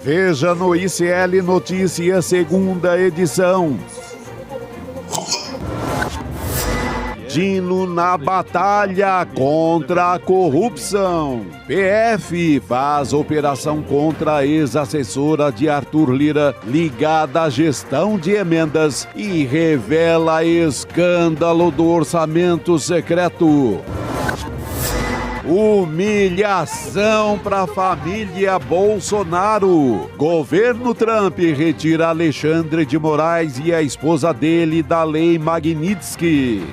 Veja no ICL Notícias, segunda edição. Dino na batalha contra a corrupção. PF faz operação contra a ex-assessora de Arthur Lira ligada à gestão de emendas e revela escândalo do orçamento secreto. Humilhação para a família Bolsonaro. Governo Trump retira Alexandre de Moraes e a esposa dele da Lei Magnitsky.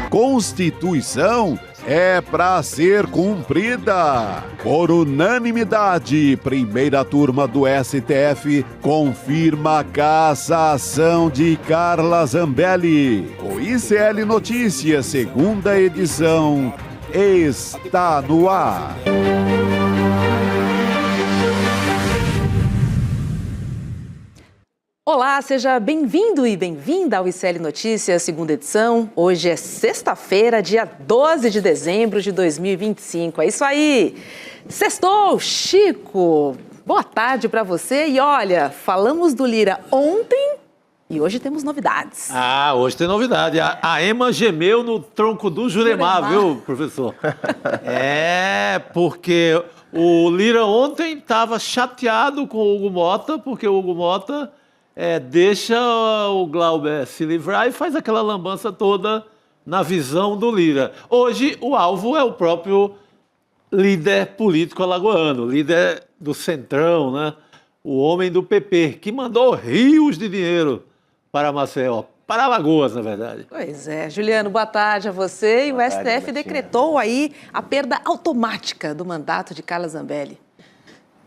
Constituição é para ser cumprida. Por unanimidade, primeira turma do STF confirma a cassação de Carla Zambelli. O ICL Notícias, segunda edição, está no ar. Olá, seja bem-vindo e bem-vinda ao ICL Notícias, segunda edição. Hoje é sexta-feira, dia 12 de dezembro de 2025. É isso aí! Sextou, Chico! Boa tarde para você. E olha, falamos do Lira ontem e hoje temos novidades. Hoje tem novidade. A Ema gemeu no tronco do Juremar, viu, professor? Porque o Lira ontem estava chateado com o Hugo Motta, porque o Hugo Motta deixa o Glauber se livrar e faz aquela lambança toda na visão do Lira. Hoje, o alvo é o próprio líder político alagoano, líder do Centrão, né? O homem do PP, que mandou rios de dinheiro para Maceió, para Alagoas, na verdade. Pois é. Juliano, boa tarde a você. E o STF decretou aí a perda automática do mandato de Carla Zambelli.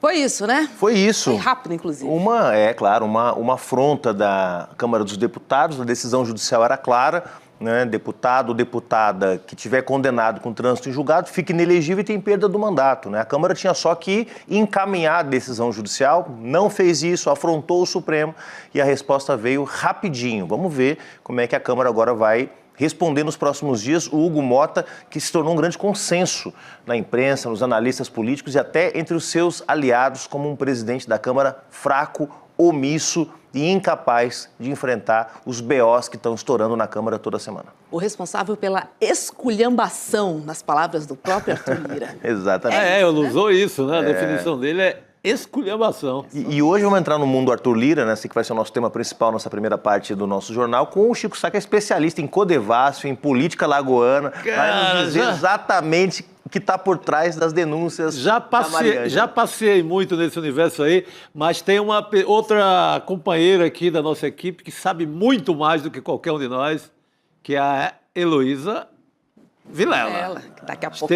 Foi isso, né? Foi isso. Foi rápido, inclusive. Uma afronta da Câmara dos Deputados. A decisão judicial era clara, né? Deputado ou deputada que tiver condenado com trânsito em julgado fica inelegível e tem perda do mandato, né? A Câmara tinha só que encaminhar a decisão judicial, não fez isso, afrontou o Supremo e a resposta veio rapidinho. Vamos ver como é que a Câmara agora vai responder nos próximos dias o Hugo Motta, que se tornou um grande consenso na imprensa, nos analistas políticos e até entre os seus aliados como um presidente da Câmara fraco, omisso e incapaz de enfrentar os BOs que estão estourando na Câmara toda semana. O responsável pela esculhambação, nas palavras do próprio Arthur Lira. Exatamente. Ele usou isso, né? A definição dele é esculhambação. E hoje vamos entrar no mundo Arthur Lira, né? Esse que vai ser o nosso tema principal, nossa primeira parte do nosso jornal, com o Chico Sá, que é especialista em codevasf, em política lagoana, vai nos dizer exatamente o que está por trás das denúncias já passei muito nesse universo aí, mas tem uma outra companheira aqui da nossa equipe que sabe muito mais do que qualquer um de nós, que é a Heloísa Vilela. Daqui a pouco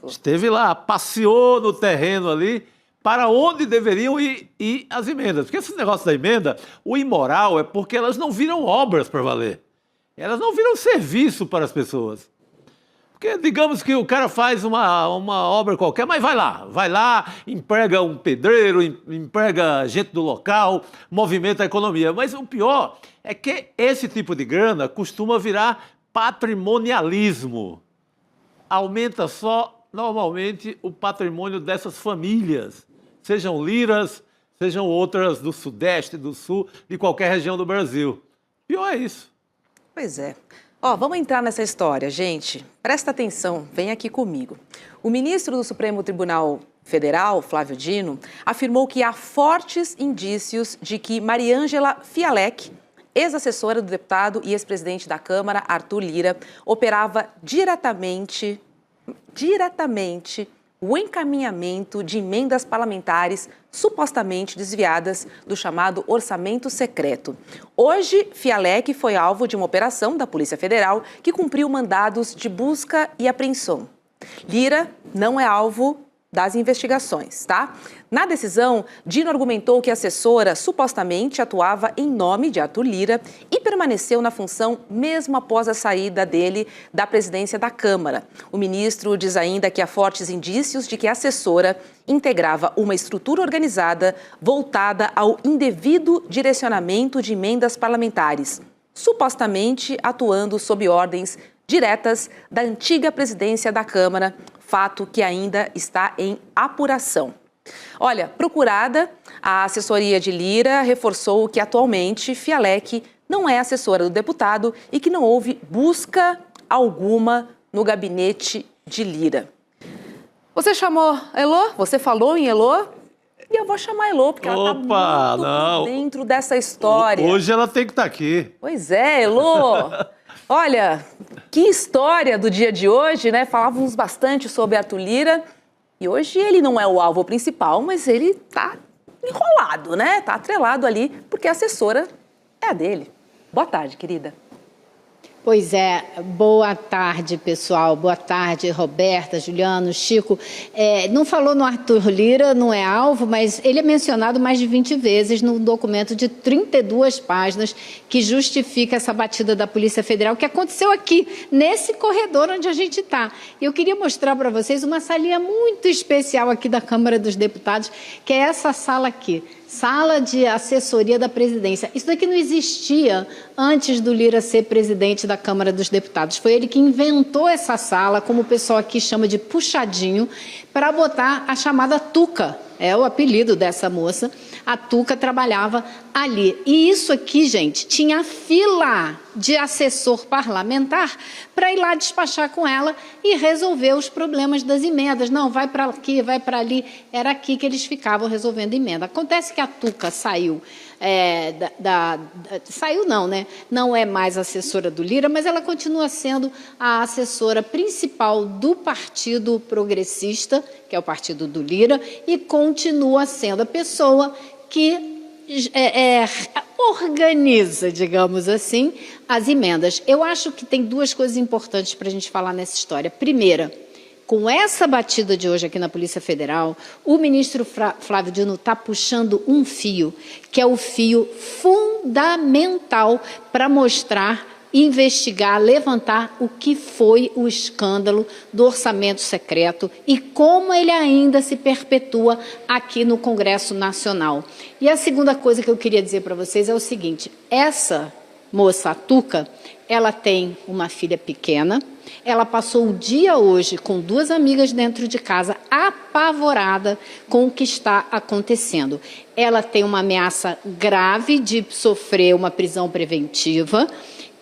esteve lá, passeou no terreno ali para onde deveriam ir as emendas. Porque esse negócio da emenda, o imoral é porque elas não viram obras para valer. Elas não viram serviço para as pessoas. Porque digamos que o cara faz uma obra qualquer, mas vai lá, emprega um pedreiro, emprega gente do local, movimenta a economia. Mas o pior é que esse tipo de grana costuma virar patrimonialismo. Aumenta só, normalmente, o patrimônio dessas famílias, sejam liras, sejam outras do Sudeste, do Sul, de qualquer região do Brasil. Pior é isso. Pois é. Vamos entrar nessa história, gente. Presta atenção, vem aqui comigo. O ministro do Supremo Tribunal Federal, Flávio Dino, afirmou que há fortes indícios de que Mariângela Fialec, ex-assessora do deputado e ex-presidente da Câmara, Arthur Lira, operava diretamente o encaminhamento de emendas parlamentares supostamente desviadas do chamado orçamento secreto. Hoje, Fialec foi alvo de uma operação da Polícia Federal que cumpriu mandados de busca e apreensão. Lira não é alvo das investigações, tá? Na decisão, Dino argumentou que a assessora supostamente atuava em nome de Arthur Lira e permaneceu na função mesmo após a saída dele da presidência da Câmara. O ministro diz ainda que há fortes indícios de que a assessora integrava uma estrutura organizada voltada ao indevido direcionamento de emendas parlamentares, supostamente atuando sob ordens diretas da antiga presidência da Câmara, fato que ainda está em apuração. Olha, procurada, a assessoria de Lira reforçou que atualmente Fialek não é assessora do deputado e que não houve busca alguma no gabinete de Lira. Você chamou Elô? Você falou em Elô? E eu vou chamar a Elô, porque ela está muito dentro dessa história. Hoje ela tem que estar aqui. Pois é, Elô. Olha, que história do dia de hoje, né? Falávamos bastante sobre Arthur Lira. E hoje ele não é o alvo principal, mas ele tá enrolado, né? Tá atrelado ali, porque a assessora é a dele. Boa tarde, querida. Pois é, boa tarde, pessoal. Boa tarde, Roberta, Juliano, Chico. Não falou no Arthur Lira, não é alvo, mas ele é mencionado mais de 20 vezes num documento de 32 páginas que justifica essa batida da Polícia Federal que aconteceu aqui, nesse corredor onde a gente está. Eu queria mostrar para vocês uma salinha muito especial aqui da Câmara dos Deputados, que é essa sala aqui. Sala de assessoria da presidência. Isso daqui não existia antes do Lira ser presidente da Câmara dos Deputados. Foi ele que inventou essa sala, como o pessoal aqui chama de puxadinho, para botar a chamada Tuca. É o apelido dessa moça. A Tuca trabalhava ali. E isso aqui, gente, tinha fila de assessor parlamentar para ir lá despachar com ela e resolver os problemas das emendas. Não, vai para aqui, vai para ali. Era aqui que eles ficavam resolvendo emenda. Acontece que a Tuca saiu. Saiu não, né? Não é mais assessora do Lira, mas ela continua sendo a assessora principal do Partido Progressista, que é o partido do Lira, e continua sendo a pessoa que organiza, digamos assim, as emendas. Eu acho que tem duas coisas importantes para a gente falar nessa história. Primeira, com essa batida de hoje aqui na Polícia Federal, o ministro Flávio Dino está puxando um fio, que é o fio fundamental para mostrar, investigar, levantar o que foi o escândalo do orçamento secreto e como ele ainda se perpetua aqui no Congresso Nacional. E a segunda coisa que eu queria dizer para vocês é o seguinte: essa moça, a Tuca, ela tem uma filha pequena, ela passou o dia hoje com duas amigas dentro de casa, apavorada com o que está acontecendo. Ela tem uma ameaça grave de sofrer uma prisão preventiva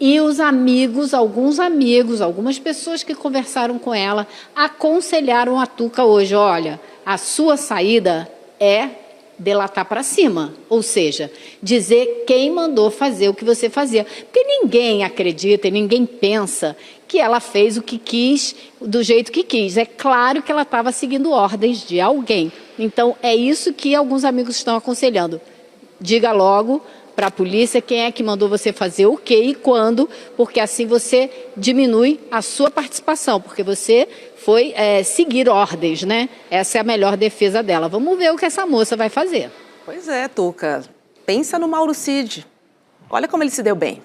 e os amigos, algumas pessoas que conversaram com ela, aconselharam a Tuca hoje: olha, a sua saída é delatar para cima, ou seja, dizer quem mandou fazer o que você fazia. Porque ninguém acredita e ninguém pensa que ela fez o que quis, do jeito que quis. É claro que ela estava seguindo ordens de alguém. Então, é isso que alguns amigos estão aconselhando. Diga logo para a polícia quem é que mandou você fazer o quê e quando, porque assim você diminui a sua participação, porque você foi seguir ordens, né? Essa é a melhor defesa dela. Vamos ver o que essa moça vai fazer. Pois é, Tuca. Pensa no Mauro Cid. Olha como ele se deu bem.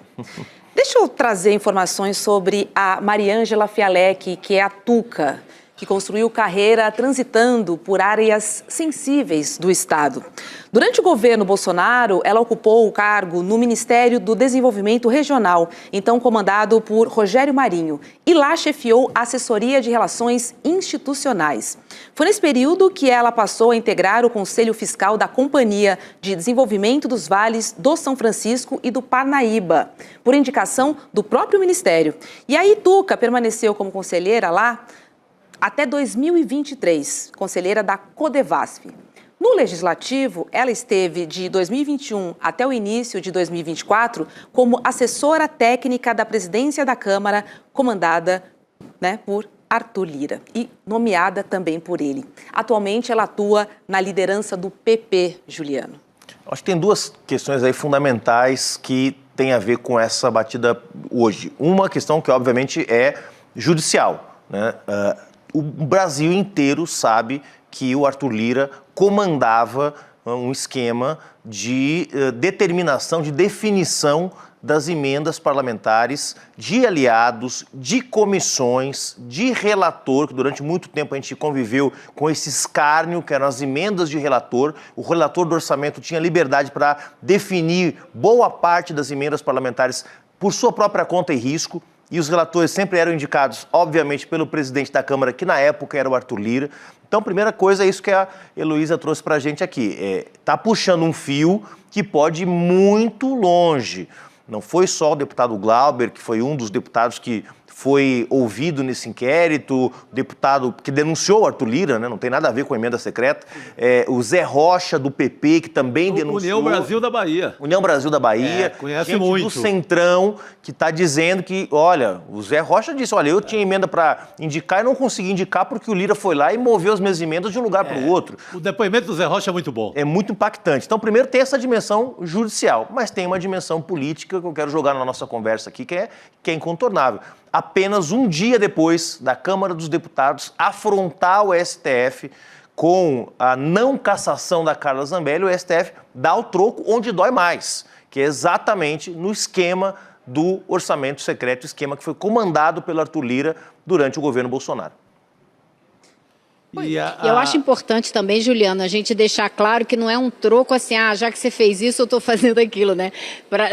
Deixa eu trazer informações sobre a Mariângela Fialek, que é a Tuca, que construiu carreira transitando por áreas sensíveis do Estado. Durante o governo Bolsonaro, ela ocupou o cargo no Ministério do Desenvolvimento Regional, então comandado por Rogério Marinho, e lá chefiou a assessoria de relações institucionais. Foi nesse período que ela passou a integrar o Conselho Fiscal da Companhia de Desenvolvimento dos Vales do São Francisco e do Parnaíba, por indicação do próprio Ministério. E aí Tuca permaneceu como conselheira lá até 2023, conselheira da Codevasf. No Legislativo, ela esteve de 2021 até o início de 2024 como assessora técnica da presidência da Câmara, comandada, por Arthur Lira e nomeada também por ele. Atualmente, ela atua na liderança do PP, Juliano. Acho que tem duas questões aí fundamentais que têm a ver com essa batida hoje. Uma questão que, obviamente, é judicial, né? O Brasil inteiro sabe que o Arthur Lira comandava um esquema de determinação, de definição das emendas parlamentares, de aliados, de comissões, de relator, que durante muito tempo a gente conviveu com esse escárnio, que eram as emendas de relator. O relator do orçamento tinha liberdade para definir boa parte das emendas parlamentares por sua própria conta e risco. e os relatores sempre eram indicados, obviamente, pelo presidente da Câmara, que na época era o Arthur Lira. Então, a primeira coisa é isso que a Heloísa trouxe para a gente aqui. Tá puxando um fio que pode ir muito longe. Não foi só o deputado Glauber, que foi um dos deputados que foi ouvido nesse inquérito, o deputado que denunciou o Arthur Lira, né? Não tem nada a ver com a emenda secreta, o Zé Rocha, do PP, que também denunciou. União Brasil da Bahia. União Brasil da Bahia. Conhece gente muito. do Centrão, que está dizendo que, olha, o Zé Rocha disse, olha, eu tinha emenda para indicar e não consegui indicar porque o Lira foi lá e moveu as minhas emendas de um lugar para o outro. O depoimento do Zé Rocha é muito bom. É muito impactante. Então, primeiro tem essa dimensão judicial, mas tem uma dimensão política que eu quero jogar na nossa conversa aqui, que é incontornável. Apenas um dia depois da Câmara dos Deputados afrontar o STF com a não cassação da Carla Zambelli, o STF dá o troco onde dói mais, que é exatamente no esquema do orçamento secreto, esquema que foi comandado pelo Arthur Lira durante o governo Bolsonaro. Eu acho importante também, Juliana, a gente deixar claro que não é um troco assim, já que você fez isso, eu estou fazendo aquilo, né?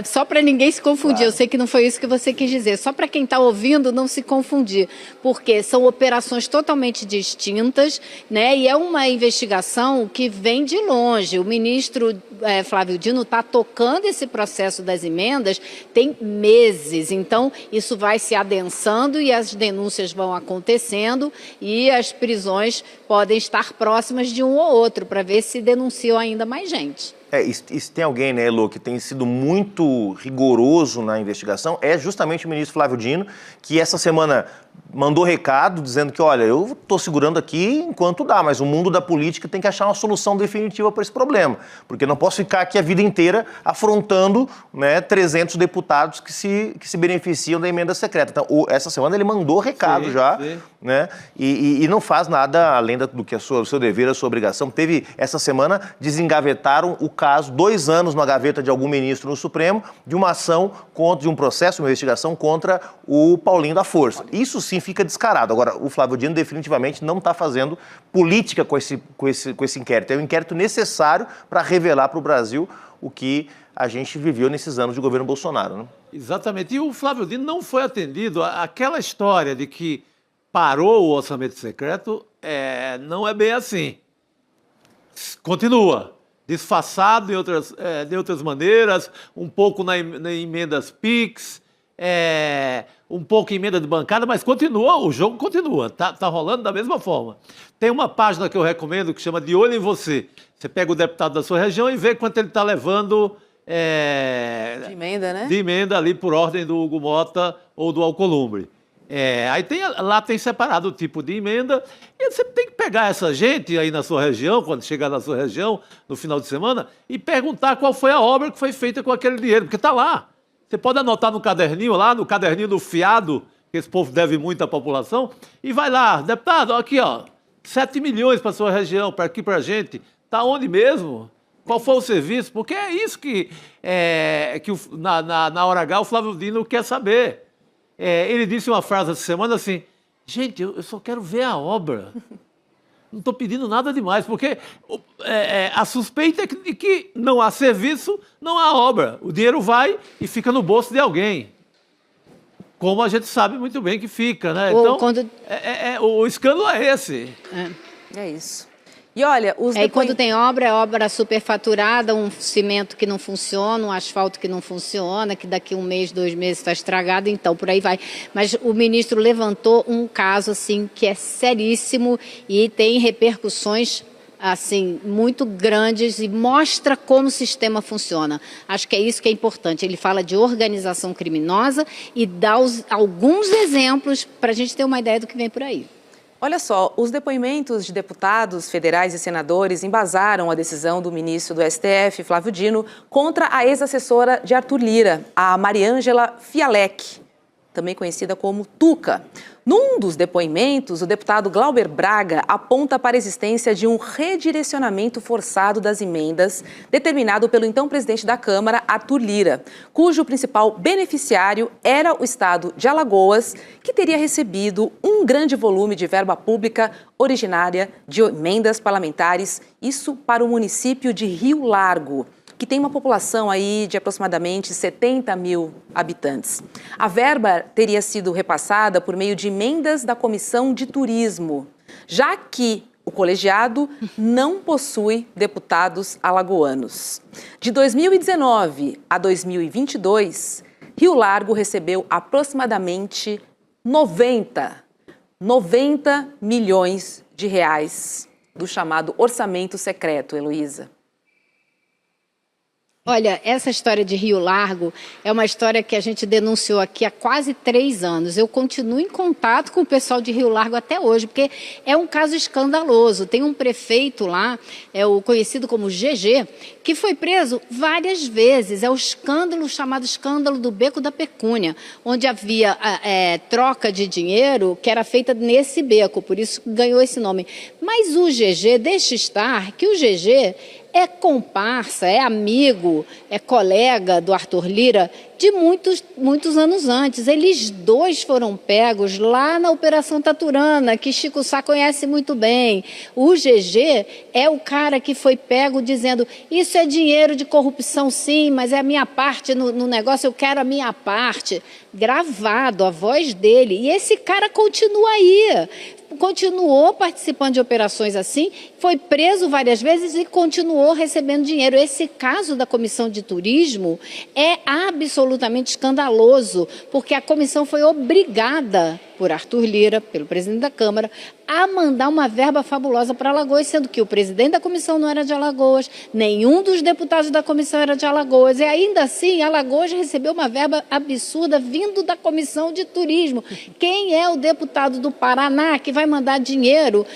Só para ninguém se confundir. Claro. Eu sei que não foi isso que você quis dizer. Só para quem está ouvindo não se confundir. Porque são operações totalmente distintas, né? E é uma investigação que vem de longe. O ministro Flávio Dino está tocando esse processo das emendas tem meses. Então, isso vai se adensando e as denúncias vão acontecendo e as prisões podem estar próximas de um ou outro, para ver se denunciam ainda mais gente. Se tem alguém, né, Elô, que tem sido muito rigoroso na investigação, é justamente o ministro Flávio Dino, que essa semana mandou recado dizendo que, olha, eu estou segurando aqui enquanto dá, mas o mundo da política tem que achar uma solução definitiva para esse problema, porque não posso ficar aqui a vida inteira afrontando, né, 300 deputados que se beneficiam da emenda secreta. Então, essa semana ele mandou recado sim. Né, e não faz nada além do que o seu dever, a sua obrigação. Teve, essa semana, desengavetaram o caso, 2 anos na gaveta de algum ministro no Supremo, de uma ação, de um processo, uma investigação contra o Paulinho da Força. Isso sim fica descarado. Agora, o Flávio Dino definitivamente não está fazendo política com esse inquérito. É um inquérito necessário para revelar para o Brasil o que a gente viveu nesses anos de governo Bolsonaro. Né? Exatamente. E o Flávio Dino não foi atendido. Aquela história de que parou o orçamento secreto não é bem assim. Continua. Disfarçado de outras maneiras, um pouco na emendas PIX, um pouco em emenda de bancada, mas continua, o jogo continua, tá rolando da mesma forma. Tem uma página que eu recomendo que chama De Olho em Você. Você pega o deputado da sua região e vê quanto ele está levando de emenda, né? De emenda ali por ordem do Hugo Mota ou do Alcolumbre. Aí lá tem separado o tipo de emenda e você tem que pegar essa gente aí na sua região, quando chegar na sua região, no final de semana, e perguntar qual foi a obra que foi feita com aquele dinheiro, porque está lá. Você pode anotar no caderninho lá, no caderninho do fiado, que esse povo deve muito à população, e vai lá, deputado, aqui, 7 milhões para a sua região, para aqui para a gente. Está onde mesmo? Qual foi o serviço? Porque é isso que na hora H o Flávio Dino quer saber. Ele disse uma frase essa semana assim, gente, eu só quero ver a obra. Não estou pedindo nada demais, porque a suspeita é de que não há serviço, não há obra. O dinheiro vai e fica no bolso de alguém. Como a gente sabe muito bem que fica, né? Então, o escândalo é esse. É isso. E olha, quando tem obra, é obra superfaturada, um cimento que não funciona, um asfalto que não funciona, que daqui 1 mês, 2 meses está estragado, então por aí vai. Mas o ministro levantou um caso assim que é seríssimo e tem repercussões assim muito grandes e mostra como o sistema funciona. Acho que é isso que é importante. Ele fala de organização criminosa e dá alguns exemplos para a gente ter uma ideia do que vem por aí. Olha só, os depoimentos de deputados federais e senadores embasaram a decisão do ministro do STF, Flávio Dino, contra a ex-assessora de Arthur Lira, a Mariângela Fialec, também conhecida como Tuca. Num dos depoimentos, o deputado Glauber Braga aponta para a existência de um redirecionamento forçado das emendas determinado pelo então presidente da Câmara, Arthur Lira, cujo principal beneficiário era o estado de Alagoas, que teria recebido um grande volume de verba pública originária de emendas parlamentares, isso para o município de Rio Largo, que tem uma população aí de aproximadamente 70 mil habitantes. A verba teria sido repassada por meio de emendas da Comissão de Turismo, já que o colegiado não possui deputados alagoanos. De 2019 a 2022, Rio Largo recebeu aproximadamente 90 milhões de reais do chamado orçamento secreto, Heloísa. Olha, essa história de Rio Largo é uma história que a gente denunciou aqui há quase 3 anos. Eu continuo em contato com o pessoal de Rio Largo até hoje, porque é um caso escandaloso. Tem um prefeito lá, o conhecido como GG, que foi preso várias vezes. É o escândalo chamado escândalo do Beco da Pecúnia, onde havia troca de dinheiro que era feita nesse beco, por isso ganhou esse nome. Mas o GG, deixa estar que o GG é comparsa, é amigo, é colega do Arthur Lira de muitos anos antes. Eles dois foram pegos lá na Operação Taturana, que Chico Sá conhece muito bem. O GG é o cara que foi pego dizendo: isso é dinheiro de corrupção sim, mas é a minha parte no negócio, eu quero a minha parte. Gravado, a voz dele. E esse cara continua aí. Continuou participando de operações assim, foi preso várias vezes e continuou recebendo dinheiro. Esse caso da Comissão de Turismo é absolutamente escandaloso, porque a comissão foi obrigada por Arthur Lira, pelo presidente da Câmara, a mandar uma verba fabulosa para Alagoas, sendo que o presidente da comissão não era de Alagoas, nenhum dos deputados da comissão era de Alagoas, e ainda assim Alagoas recebeu uma verba absurda vindo da Comissão de Turismo. Quem é o deputado do Paraná que vai mandar dinheiro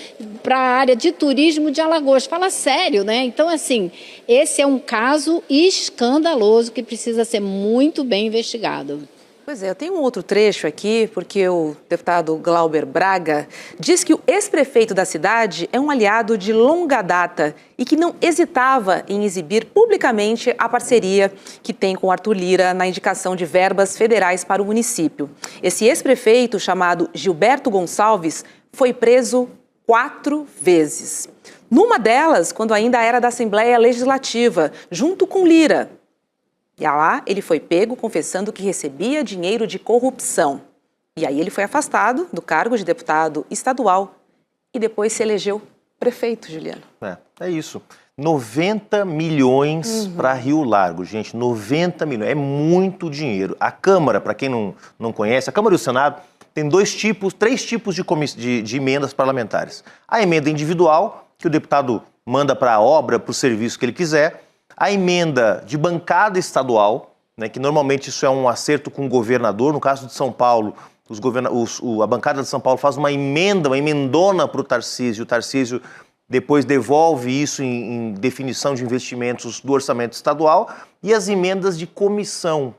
para a área de turismo de Alagoas? Fala sério, né? Então, assim, esse é um caso escandaloso que precisa ser muito bem investigado. Pois é, eu tenho um outro trecho aqui, porque o deputado Glauber Braga diz que o ex-prefeito da cidade é um aliado de longa data e que não hesitava em exibir publicamente a parceria que tem com Arthur Lira na indicação de verbas federais para o município. Esse ex-prefeito, chamado Gilberto Gonçalves, foi preso 4 vezes. Numa delas, quando ainda era da Assembleia Legislativa, junto com Lira. E lá ele foi pego confessando que recebia dinheiro de corrupção. E aí ele foi afastado do cargo de deputado estadual e depois se elegeu prefeito, Juliano. É isso. 90 milhões para Rio Largo, gente, 90 milhões, é muito dinheiro. A Câmara, para quem não conhece, a Câmara e o Senado tem 3 tipos de emendas parlamentares. A emenda individual, que o deputado manda para a obra, para o serviço que ele quiser. A emenda de bancada estadual, né, que normalmente isso é um acerto com o governador. No caso de São Paulo, a bancada de São Paulo faz uma emendona para o Tarcísio. O Tarcísio depois devolve isso em definição de investimentos do orçamento estadual. E as emendas de comissão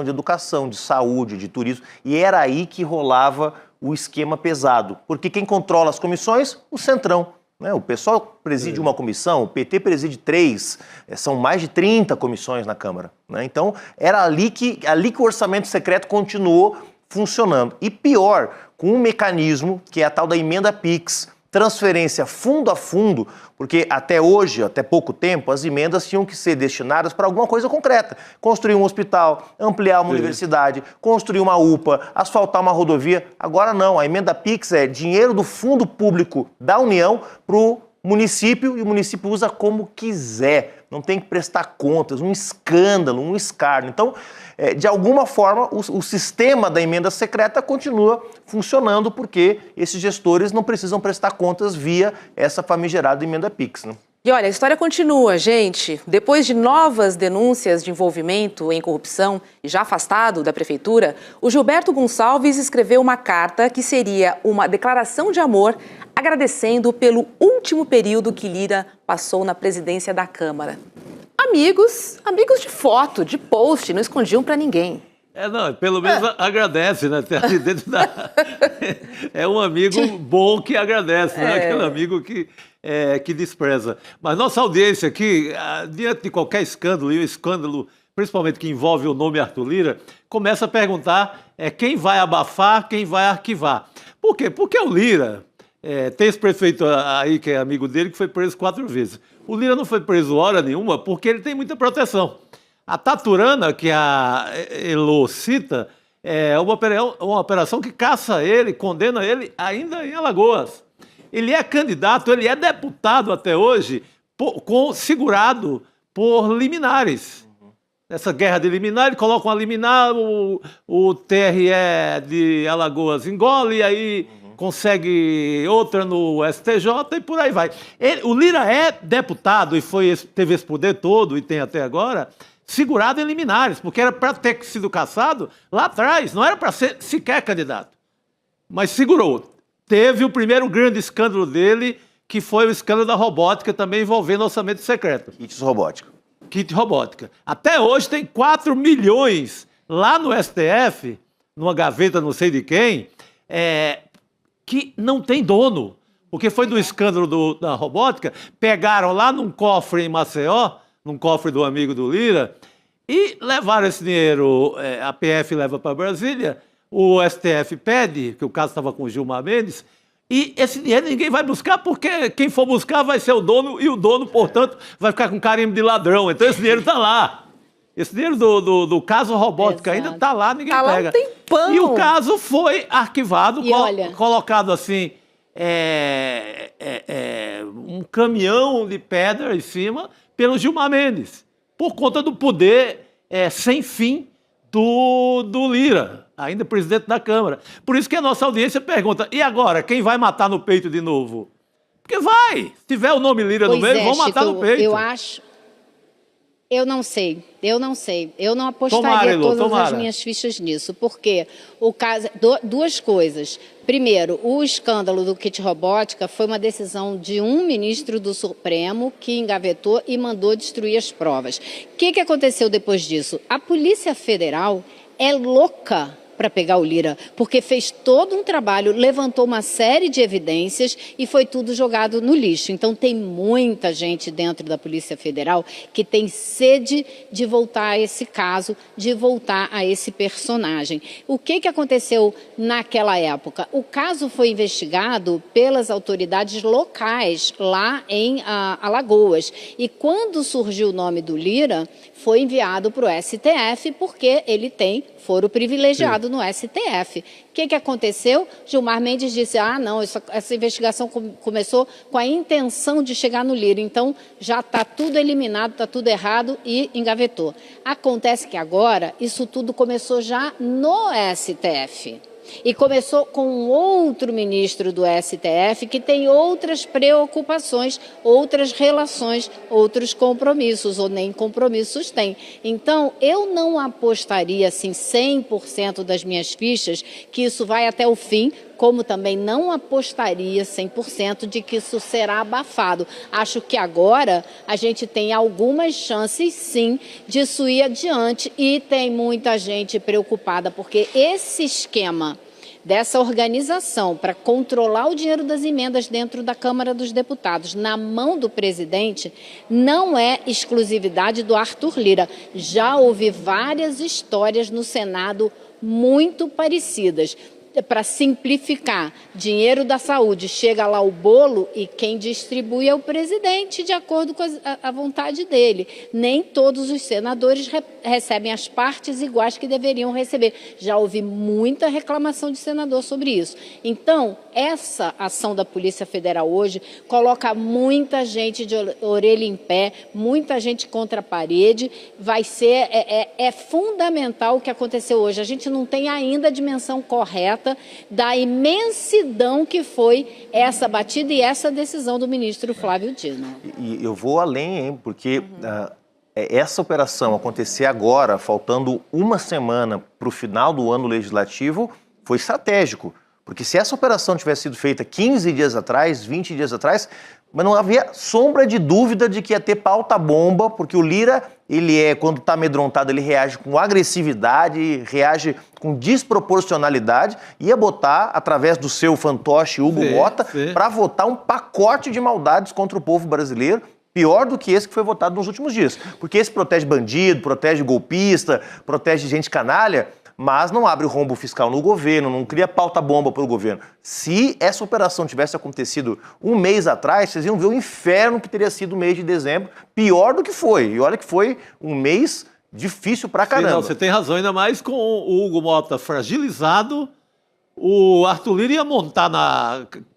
de educação, de saúde, de turismo. E era aí que rolava o esquema pesado. Porque quem controla as comissões? O Centrão. O pessoal preside uma comissão, o PT preside 3, são mais de 30 comissões na Câmara. Então, era ali que o orçamento secreto continuou funcionando. E pior, com um mecanismo que é a tal da emenda PIX, transferência fundo a fundo, porque até hoje, até pouco tempo, as emendas tinham que ser destinadas para alguma coisa concreta. Construir um hospital, ampliar uma universidade, construir uma UPA, asfaltar uma rodovia. Agora não, a emenda PIX é dinheiro do fundo público da União para o município e o município usa como quiser. Não tem que prestar contas, um escândalo, um escárnio. Então, de alguma forma, o sistema da emenda secreta continua funcionando porque esses gestores não precisam prestar contas via essa famigerada emenda PIX. E olha, a história continua, gente. Depois de novas denúncias de envolvimento em corrupção e já afastado da prefeitura, o Gilberto Gonçalves escreveu uma carta que seria uma declaração de amor agradecendo pelo último período que Lira passou na presidência da Câmara. Amigos de foto, de post, não escondiam para ninguém. Pelo menos agradece, né? É um amigo bom que agradece, né? Aquele amigo que despreza. Mas nossa audiência aqui, diante de qualquer escândalo, e o escândalo, principalmente que envolve o nome Arthur Lira, começa a perguntar quem vai abafar, quem vai arquivar. Por quê? Porque o Lira Tem esse prefeito aí, que é amigo dele, que foi preso 4 vezes. O Lira não foi preso hora nenhuma porque ele tem muita proteção. A Taturana, que a Elô cita, é uma operação que caça ele, condena ele ainda em Alagoas. Ele é candidato, ele é deputado até hoje, segurado por liminares. Nessa guerra de liminar, ele coloca uma liminar, o TRE de Alagoas engole, e aí consegue outra no STJ e por aí vai. O Lira é deputado e teve esse poder todo, e tem até agora, segurado em liminares, porque era para ter sido cassado lá atrás, não era para ser sequer candidato. Mas segurou. Teve o primeiro grande escândalo dele, que foi o escândalo da robótica, também envolvendo orçamento secreto. Kit robótica. Até hoje tem 4 milhões lá no STF, numa gaveta não sei de quem, que não tem dono. Porque foi do escândalo da robótica, pegaram lá num cofre em Maceió, num cofre do amigo do Lira, e levaram esse dinheiro, a PF leva para Brasília, o STF pede, que o caso estava com o Gilmar Mendes, e esse dinheiro ninguém vai buscar, porque quem for buscar vai ser o dono, e o dono, portanto, vai ficar com carimbo de ladrão. Então esse dinheiro está lá. Esse dinheiro do caso robótica ainda está lá, ninguém pega. Lá um tempão. E o caso foi arquivado, colocado assim, um caminhão de pedra em cima pelo Gilmar Mendes, por conta do poder sem fim do Lira, ainda presidente da Câmara. Por isso que a nossa audiência pergunta, e agora, quem vai matar no peito de novo? Porque vai! Se tiver o nome Lira no meio, vão matar no peito. Eu não sei. Eu não apostaria todas as minhas fichas nisso, porque o caso, duas coisas. Primeiro, o escândalo do kit robótica foi uma decisão de um ministro do Supremo que engavetou e mandou destruir as provas. O que aconteceu depois disso? A Polícia Federal é louca para pegar o Lira, porque fez todo um trabalho, levantou uma série de evidências e foi tudo jogado no lixo. Então tem muita gente dentro da Polícia Federal que tem sede de voltar a esse caso, de voltar a esse personagem. O que aconteceu naquela época? O caso foi investigado pelas autoridades locais lá em Alagoas. E quando surgiu o nome do Lira, foi enviado para o STF, porque ele tem foro privilegiado no STF. O que aconteceu? Gilmar Mendes disse, não, essa investigação começou com a intenção de chegar no Lira, então já está tudo eliminado, está tudo errado, e engavetou. Acontece que agora isso tudo começou já no STF. E começou com outro ministro do STF que tem outras preocupações, outras relações, outros compromissos, ou nem compromissos tem. Então, eu não apostaria assim 100% das minhas fichas que isso vai até o fim, como também não apostaria 100% de que isso será abafado. Acho que agora a gente tem algumas chances, sim, disso ir adiante, e tem muita gente preocupada, porque esse esquema dessa organização para controlar o dinheiro das emendas dentro da Câmara dos Deputados na mão do presidente não é exclusividade do Arthur Lira. Já houve várias histórias no Senado muito parecidas. Para simplificar, dinheiro da saúde, chega lá o bolo e quem distribui é o presidente, de acordo com a vontade dele. Nem todos os senadores recebem as partes iguais que deveriam receber. Já houve muita reclamação de senador sobre isso. Então, essa ação da Polícia Federal hoje coloca muita gente de orelha em pé, muita gente contra a parede. Vai ser, fundamental o que aconteceu hoje. A gente não tem ainda a dimensão correta da imensidão que foi essa batida e essa decisão do ministro Flávio Dino. E eu vou além, hein, porque essa operação acontecer agora, faltando uma semana para o final do ano legislativo, foi estratégico. Porque se essa operação tivesse sido feita 15 dias atrás, 20 dias atrás, mas não havia sombra de dúvida de que ia ter pauta-bomba, porque o Lira, quando está amedrontado, ele reage com agressividade, reage com desproporcionalidade, ia botar, através do seu fantoche Hugo Mota, para votar um pacote de maldades contra o povo brasileiro, pior do que esse que foi votado nos últimos dias. Porque esse protege bandido, protege golpista, protege gente canalha, mas não abre rombo fiscal no governo, não cria pauta-bomba para o governo. Se essa operação tivesse acontecido um mês atrás, vocês iam ver o inferno que teria sido o mês de dezembro, pior do que foi. E olha que foi um mês difícil pra caramba. Sim, não, você tem razão, ainda mais com o Hugo Mota fragilizado, o Arthur Lira ia montar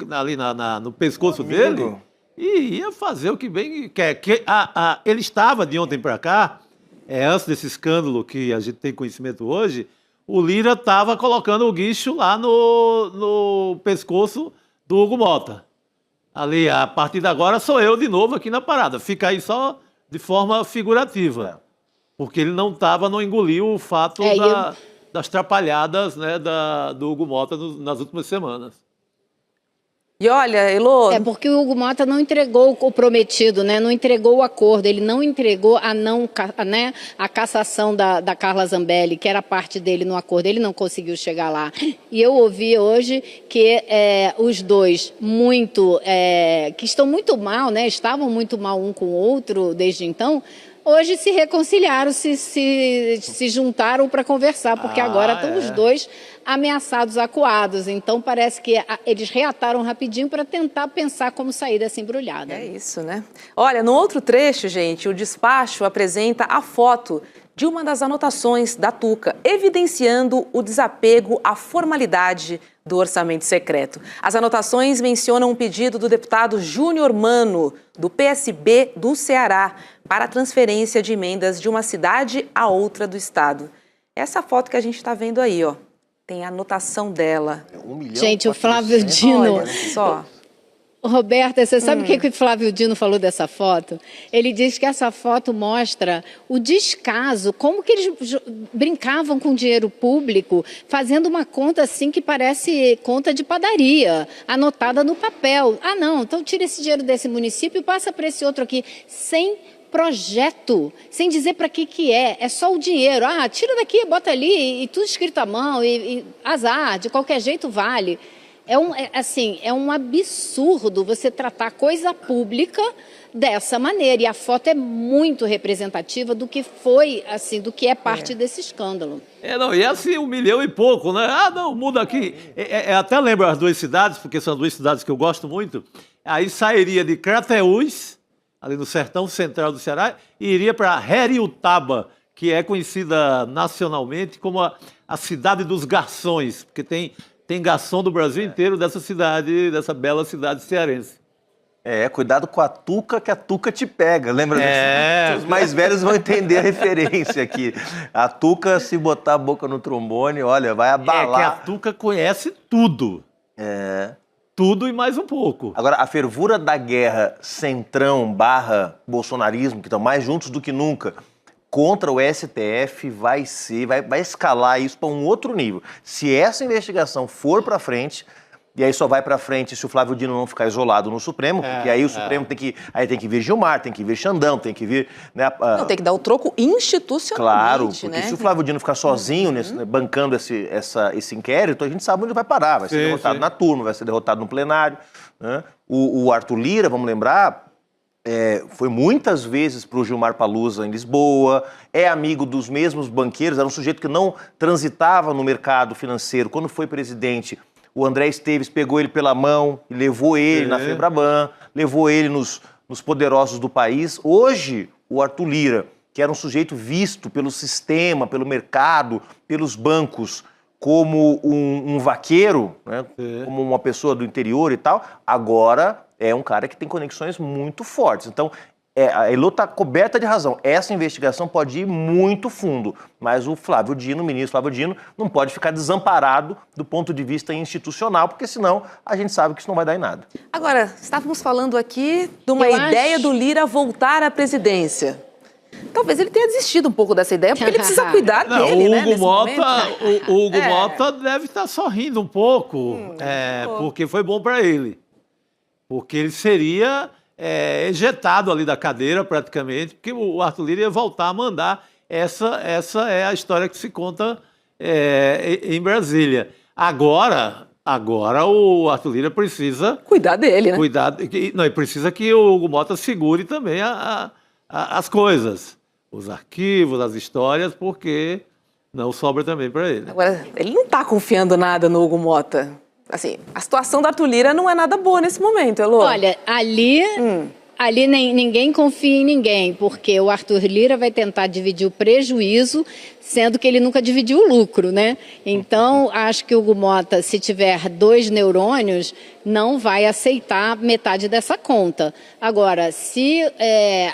ali no pescoço dele e ia fazer o que bem quer. Ele estava, de ontem para cá, antes desse escândalo que a gente tem conhecimento hoje, o Lira estava colocando o guincho lá no pescoço do Hugo Mota. Ali, a partir de agora, sou eu de novo aqui na parada. Fica aí só de forma figurativa. Porque ele não engoliu o fato das trapalhadas, né, do Hugo Mota nas últimas semanas. E olha, Elô... É porque o Hugo Mota não entregou o prometido, né? Não entregou o acordo, ele não entregou a cassação da Carla Zambelli, que era parte dele no acordo, ele não conseguiu chegar lá. E eu ouvi hoje que os dois que estão muito mal, né? Estavam muito mal um com o outro desde então, hoje se reconciliaram, se juntaram para conversar, porque agora estão os dois ameaçados, acuados. Então, parece que eles reataram rapidinho para tentar pensar como sair dessa embrulhada. É isso, né? Olha, no outro trecho, gente, o despacho apresenta a foto de uma das anotações da Tuca, evidenciando o desapego à formalidade do orçamento secreto. As anotações mencionam um pedido do deputado Júnior Mano, do PSB do Ceará, para a transferência de emendas de uma cidade a outra do estado. Essa foto que a gente está vendo aí, ó, tem a anotação dela. Gente, o Flávio Dino... Olha só. Roberta, você sabe o que o Flávio Dino falou dessa foto? Ele diz que essa foto mostra o descaso, como que eles brincavam com dinheiro público, fazendo uma conta assim que parece conta de padaria, anotada no papel. Ah, não, então tira esse dinheiro desse município e passa para esse outro aqui, sem projeto, sem dizer para que é só o dinheiro. Ah, tira daqui, bota ali, e tudo escrito à mão, e azar, de qualquer jeito vale. É um absurdo você tratar coisa pública dessa maneira. E a foto é muito representativa do que foi, assim, do que é parte desse escândalo. E assim, 1 milhão e pouco, né? Ah, não, muda aqui. Até lembro as duas cidades, porque são duas cidades que eu gosto muito. Aí sairia de Crateús, ali no sertão central do Ceará, e iria para Heriutaba, que é conhecida nacionalmente como a cidade dos garçons, porque tem garçom do Brasil inteiro dessa bela cidade cearense. Cuidado com a Tuca, que a Tuca te pega, lembra disso? Os mais velhos vão entender a referência aqui. A Tuca, se botar a boca no trombone, olha, vai abalar. Que a Tuca conhece tudo. Tudo e mais um pouco. Agora, a fervura da guerra centrão / bolsonarismo, que estão mais juntos do que nunca, contra o STF vai escalar isso para um outro nível. Se essa investigação for para frente, e aí só vai para frente se o Flávio Dino não ficar isolado no Supremo, porque aí o Supremo tem que vir Gilmar, tem que vir Xandão, tem que vir... Né, tem que dar o troco institucionalmente. Claro, porque se o Flávio Dino ficar sozinho bancando esse inquérito, a gente sabe onde vai parar. Vai ser derrotado na turma, vai ser derrotado no plenário. Né? O Arthur Lira, vamos lembrar... foi muitas vezes para o Gilmar Palusa em Lisboa, é amigo dos mesmos banqueiros, era um sujeito que não transitava no mercado financeiro. Quando foi presidente, o André Esteves pegou ele pela mão e levou ele na Febraban, levou ele nos poderosos do país. Hoje, o Arthur Lira, que era um sujeito visto pelo sistema, pelo mercado, pelos bancos, como um vaqueiro, né? Como uma pessoa do interior e tal, agora é um cara que tem conexões muito fortes. Então, a Elô está coberta de razão. Essa investigação pode ir muito fundo, mas o ministro Flávio Dino, não pode ficar desamparado do ponto de vista institucional, porque senão a gente sabe que isso não vai dar em nada. Agora, estávamos falando aqui de uma ideia do Lira voltar à presidência. Talvez ele tenha desistido um pouco dessa ideia, porque ele precisa cuidar dele, né? O Hugo Mota deve estar sorrindo um pouco, porque foi bom para ele. Porque ele seria ejetado ali da cadeira, praticamente, porque o Arthur Lira ia voltar a mandar. Essa é a história que se conta em Brasília. Agora o Arthur Lira precisa... cuidar dele, né? Não, e precisa que o Hugo Mota segure também as coisas, os arquivos, as histórias, porque Não sobra também para ele. Agora, ele não está confiando nada no Hugo Mota. Assim, a situação da Arthur Lira não é nada boa nesse momento, Elô. Olha, ali ninguém confia em ninguém, porque o Arthur Lira vai tentar dividir o prejuízo, sendo que ele nunca dividiu o lucro, né? Então, acho que o Hugo Mota, se tiver 2 neurônios, não vai aceitar metade dessa conta. Agora, se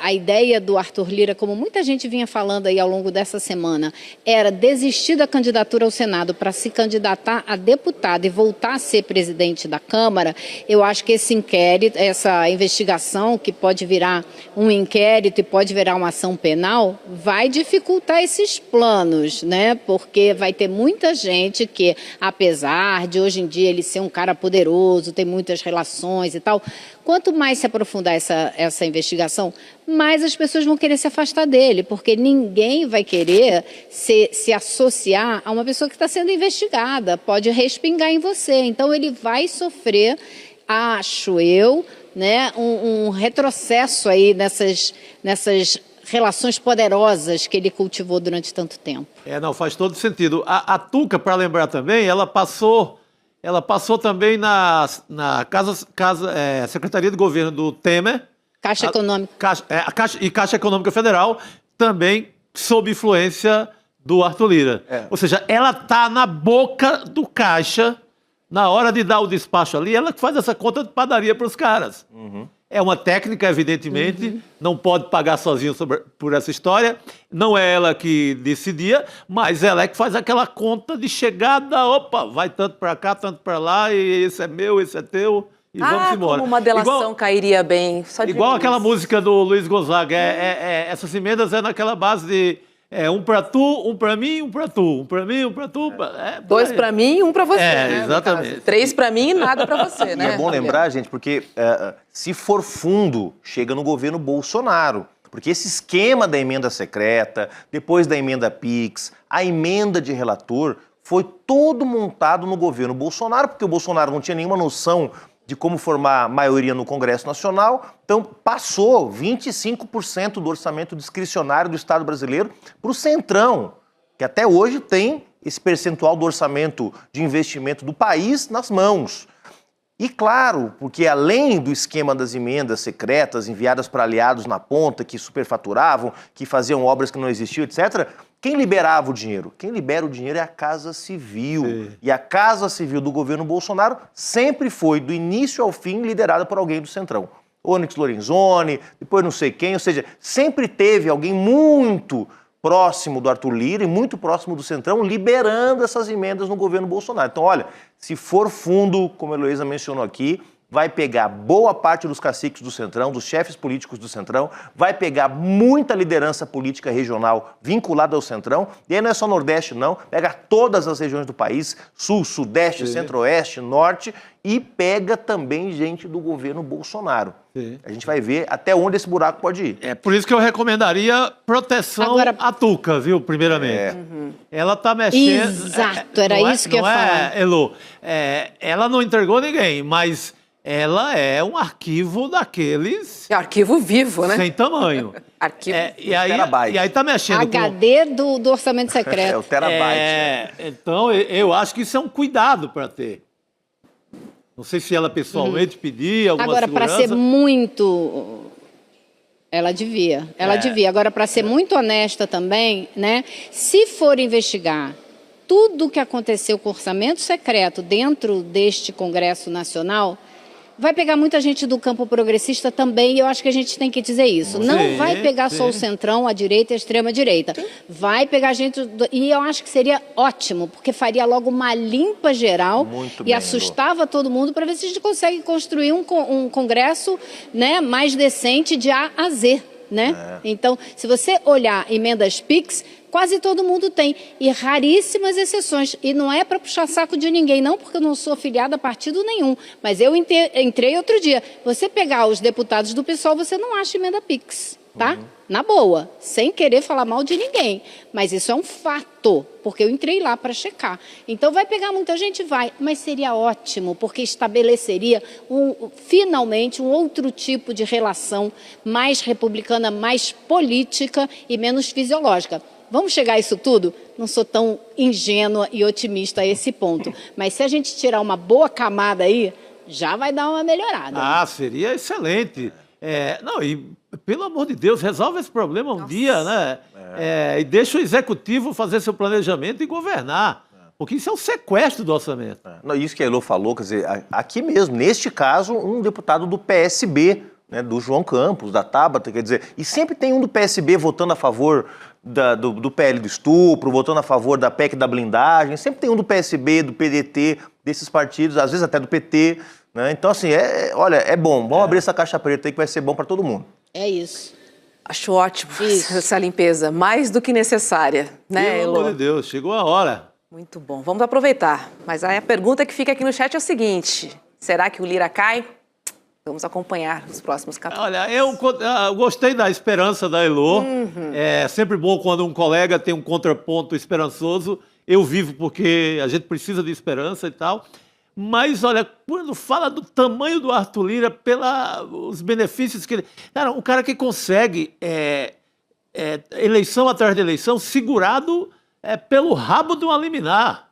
a ideia do Arthur Lira, como muita gente vinha falando aí ao longo dessa semana, era desistir da candidatura ao Senado para se candidatar a deputado e voltar a ser presidente da Câmara, eu acho que esse inquérito, essa investigação, que pode virar um inquérito e pode virar uma ação penal, vai dificultar esses planos, né? Porque vai ter muita gente que, apesar de hoje em dia ele ser um cara poderoso, tem muitas relações e tal, quanto mais se aprofundar essa investigação, mais as pessoas vão querer se afastar dele, porque ninguém vai querer se associar a uma pessoa que está sendo investigada, pode respingar em você. Então ele vai sofrer, acho eu, né, um retrocesso aí nessas relações poderosas que ele cultivou durante tanto tempo. Não, faz todo sentido. A Tuca, para lembrar também, ela passou também na Secretaria de Governo do Temer. Caixa Econômica. Caixa Econômica Federal, também sob influência do Arthur Lira. Ou seja, ela está na boca do caixa, na hora de dar o despacho ali, ela que faz essa conta de padaria para os caras. É uma técnica, evidentemente, não pode pagar sozinho por essa história, não é ela que decidia, mas ela é que faz aquela conta de chegada, opa, vai tanto para cá, tanto para lá, e esse é meu, esse é teu, e vamos embora. Como uma delação cairia bem. Igual aquela música do Luiz Gonzaga, essas emendas é naquela base de um para tu, um para mim, um para tu, um para mim, um para tu. 2 para mim e 1 para você. Né, exatamente. 3 para mim e nada para você, né? E é bom lembrar, gente, porque se for fundo, chega no governo Bolsonaro. Porque esse esquema da emenda secreta, depois da emenda PIX, a emenda de relator, foi todo montado no governo Bolsonaro, porque o Bolsonaro não tinha nenhuma noção de como formar maioria no Congresso Nacional, então passou 25% do orçamento discricionário do Estado brasileiro para o Centrão, que até hoje tem esse percentual do orçamento de investimento do país nas mãos. E claro, porque além do esquema das emendas secretas enviadas para aliados na ponta, que superfaturavam, que faziam obras que não existiam, etc., quem liberava o dinheiro? Quem libera o dinheiro é a Casa Civil. Sim. E a Casa Civil do governo Bolsonaro sempre foi, do início ao fim, liderada por alguém do Centrão. Onyx Lorenzoni, depois não sei quem, ou seja, sempre teve alguém muito próximo do Arthur Lira e muito próximo do Centrão liberando essas emendas no governo Bolsonaro. Então, olha, se for fundo, como a Heloísa mencionou aqui, vai pegar boa parte dos caciques do Centrão, dos chefes políticos do Centrão, vai pegar muita liderança política regional vinculada ao Centrão, e aí não é só Nordeste não, pega todas as regiões do país, Sul, Sudeste, Sim. Centro-Oeste, Norte, e pega também gente do governo Bolsonaro. Sim. A gente vai ver até onde esse buraco pode ir. É por isso que eu recomendaria proteção à Tuca, viu, primeiramente. Ela está mexendo... Exato, era isso que eu ia falar. Elô, ela não entregou ninguém, mas... ela é um arquivo daqueles... É arquivo vivo, né? Sem tamanho. Arquivo e aí tá mexendo HD do orçamento secreto. O terabyte. Então, eu acho que isso é um cuidado para ter. Não sei se ela pessoalmente pedia alguma segurança. Agora, para ser muito... Ela devia. Agora, para ser muito honesta também, né? Se for investigar tudo o que aconteceu com o orçamento secreto dentro deste Congresso Nacional, vai pegar muita gente do campo progressista também, e eu acho que a gente tem que dizer isso. Não vai pegar só o Centrão, a direita e a extrema-direita. Vai pegar gente... E eu acho que seria ótimo, porque faria logo uma limpa geral e assustava todo mundo para ver se a gente consegue construir um Congresso, né, mais decente de A a Z. Né? Então, se você olhar emendas PIX, quase todo mundo tem, e raríssimas exceções. E não é para puxar saco de ninguém, não, porque eu não sou filiada a partido nenhum. Mas eu entrei outro dia. Você pegar os deputados do PSOL, você não acha emenda PIX, tá? Na boa, sem querer falar mal de ninguém. Mas isso é um fato, porque eu entrei lá para checar. Então, vai pegar muita gente? Vai. Mas seria ótimo, porque estabeleceria finalmente um outro tipo de relação mais republicana, mais política e menos fisiológica. Vamos chegar a isso tudo? Não sou tão ingênua e otimista a esse ponto. Mas se a gente tirar uma boa camada aí, já vai dar uma melhorada. Ah, seria excelente. Não, e pelo amor de Deus, resolve esse problema um dia, né? E deixa o executivo fazer seu planejamento e governar. Porque isso é um sequestro do orçamento. Não, isso que a Elô falou, quer dizer, aqui mesmo, neste caso, um deputado do PSB, né, do João Campos, da Tabata, quer dizer, e sempre tem um do PSB votando a favor do PL do estupro, votando a favor da PEC da blindagem, sempre tem um do PSB, do PDT, desses partidos, às vezes até do PT, né? Então, assim, olha, é bom, vamos abrir essa caixa preta aí que vai ser bom para todo mundo. É isso. Acho ótimo essa limpeza, mais do que necessária, né, Pelo Elô? amor de Deus, chegou a hora. Muito bom, vamos aproveitar. Mas aí a pergunta que fica aqui no chat é o seguinte: será que o Lira cai? Vamos acompanhar os próximos capítulos. Olha, eu gostei da esperança da Elô. É sempre bom quando um colega tem um contraponto esperançoso. Eu vivo porque a gente precisa de esperança e tal. Mas, olha, quando fala do tamanho do Arthur Lira, pelos benefícios que ele... Cara, um cara que consegue, eleição atrás de eleição, segurado pelo rabo de uma liminar.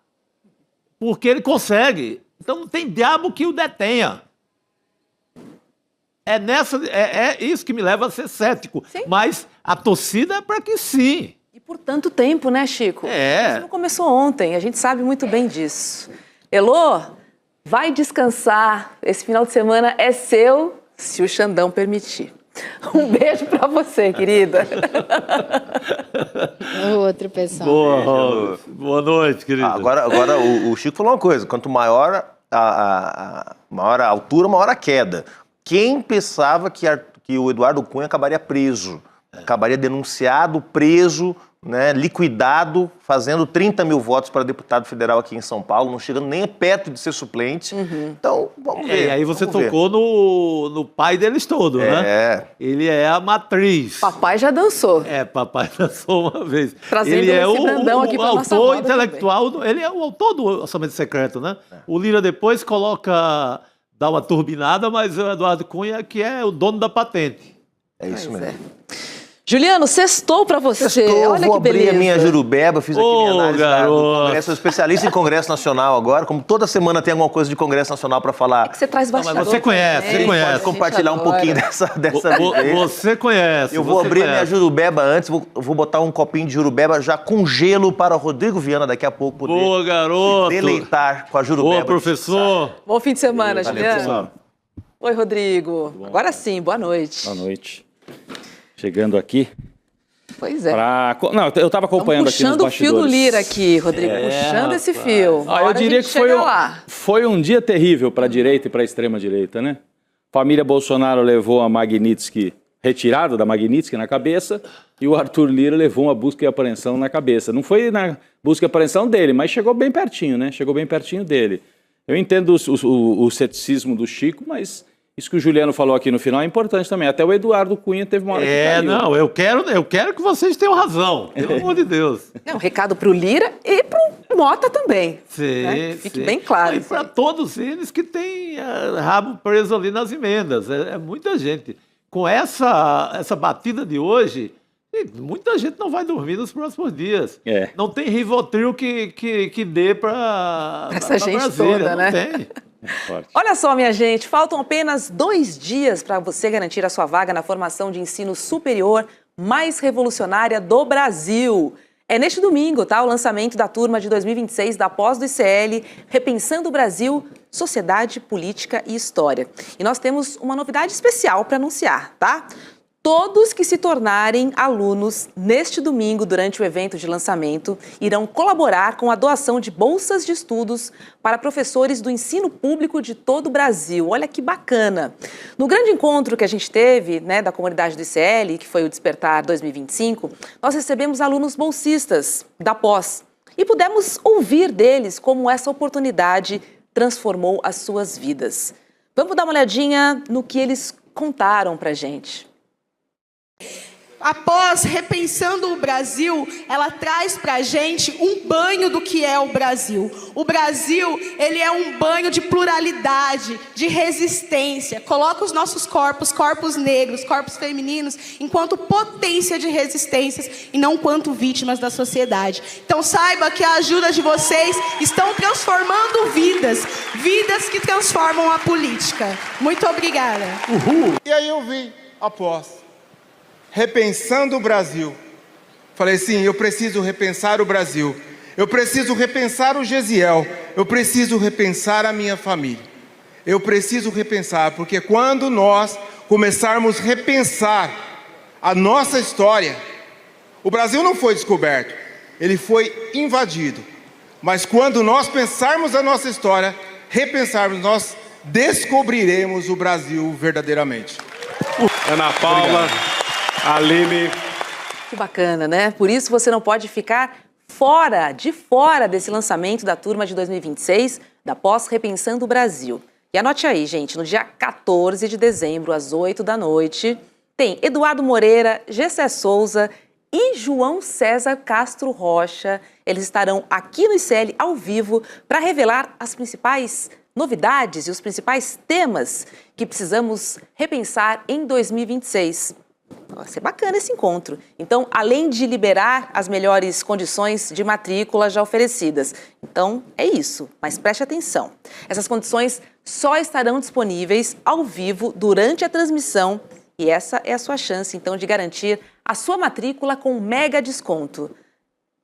Porque ele consegue. Então não tem diabo que o detenha. É isso que me leva a ser cético. Sim. Mas a torcida é para que sim. E por tanto tempo, né, Chico? Isso não começou ontem, a gente sabe muito bem disso. Elô, vai descansar. Esse final de semana é seu, se o Xandão permitir. Um beijo pra você, querida. Outro pessoal. Boa noite, querida. Agora o Chico falou uma coisa, quanto maior maior a altura, maior a queda. Quem pensava que o Eduardo Cunha acabaria preso, acabaria denunciado, preso, né, liquidado, fazendo 30 mil votos para deputado federal aqui em São Paulo, não chegando nem perto de ser suplente. Então, vamos ver. E aí você vamos tocou no pai deles todos, né? Ele é a matriz. Papai já dançou. Papai dançou uma vez. Trazendo ele é esse Brandão aqui pra nossa autor roda intelectual, ele é o autor do orçamento secreto, né? O Lira depois dá uma turbinada, mas o Eduardo Cunha que é o dono da patente. É isso mesmo. Juliano, sextou pra você. Sextou, Olha vou que beleza. abrir a minha jurubeba, fiz aqui minha análise do Congresso, sou especialista em Congresso Nacional agora, como toda semana tem alguma coisa de Congresso Nacional para falar. É que você traz bastidor. Mas você conhece, também. Pode compartilhar um pouquinho dessa vivência. Você conhece. Eu vou abrir a minha jurubeba antes, vou botar um copinho de jurubeba já com gelo para o Rodrigo Viana daqui a pouco poder Boa, garoto. deleitar com a jurubeba. Boa, professor. Bom fim de semana, Valeu, Juliano. pessoal. Oi, Rodrigo. Agora sim, boa noite. Boa noite. Chegando aqui. Pois é. Não, eu estava acompanhando aqui nos puxando o fio do bastidores. Lira aqui, Rodrigo. Puxando esse fio. Eu diria que foi um dia terrível para a direita e para a extrema-direita, né? Família Bolsonaro levou a Magnitsky, retirado da Magnitsky na cabeça, e o Arthur Lira levou uma busca e apreensão na cabeça. Não foi na busca e apreensão dele, mas chegou bem pertinho, né? Chegou bem pertinho dele. Eu entendo o ceticismo do Chico, mas isso que o Juliano falou aqui no final é importante também. Até o Eduardo Cunha teve uma hora que caiu. Não, eu quero que vocês tenham razão, pelo amor de Deus. Um recado pro Lira e pro Mota também. Sim, né? Fique bem claro. E para todos eles que têm rabo preso ali nas emendas. É muita gente. Com essa batida de hoje, muita gente não vai dormir nos próximos dias. Não tem Rivotril que dê para essa gente Brasília. toda, não né? tem. Olha só, minha gente, faltam apenas 2 dias para você garantir a sua vaga na formação de ensino superior mais revolucionária do Brasil. É neste domingo, tá? O lançamento da turma de 2026 da pós do ICL, Repensando o Brasil, Sociedade, Política e História. E nós temos uma novidade especial para anunciar, tá? Todos que se tornarem alunos neste domingo, durante o evento de lançamento, irão colaborar com a doação de bolsas de estudos para professores do ensino público de todo o Brasil. Olha que bacana! No grande encontro que a gente teve, né, da comunidade do ICL, que foi o Despertar 2025, nós recebemos alunos bolsistas da pós e pudemos ouvir deles como essa oportunidade transformou as suas vidas. Vamos dar uma olhadinha no que eles contaram pra gente. após Repensando o Brasil, ela traz para a gente um banho do que é o Brasil. O Brasil, ele é um banho de pluralidade, de resistência. Coloca os nossos corpos negros, corpos femininos, enquanto potência de resistências e não enquanto vítimas da sociedade. Então saiba que a ajuda de vocês estão transformando vidas que transformam a política. Muito obrigada. E aí eu vi, após Repensando o Brasil, falei, sim, eu preciso repensar o Brasil, eu preciso repensar o Gesiel, eu preciso repensar a minha família, eu preciso repensar, porque quando nós começarmos a repensar a nossa história, o Brasil não foi descoberto, ele foi invadido, mas quando nós pensarmos a nossa história, repensarmos, nós descobriremos o Brasil verdadeiramente. Ana Paula, obrigado. Aline. Que bacana, né? Por isso você não pode ficar fora desse lançamento da turma de 2026 da pós Repensando o Brasil. E anote aí, gente, no dia 14 de dezembro, às 8 da noite, tem Eduardo Moreira, Gessé Souza e João César Castro Rocha. Eles estarão aqui no ICL ao vivo para revelar as principais novidades e os principais temas que precisamos repensar em 2026. Vai ser bacana esse encontro. Então, além de liberar as melhores condições de matrícula já oferecidas. Então, é isso. Mas preste atenção. Essas condições só estarão disponíveis ao vivo durante a transmissão. E essa é a sua chance, então, de garantir a sua matrícula com mega desconto.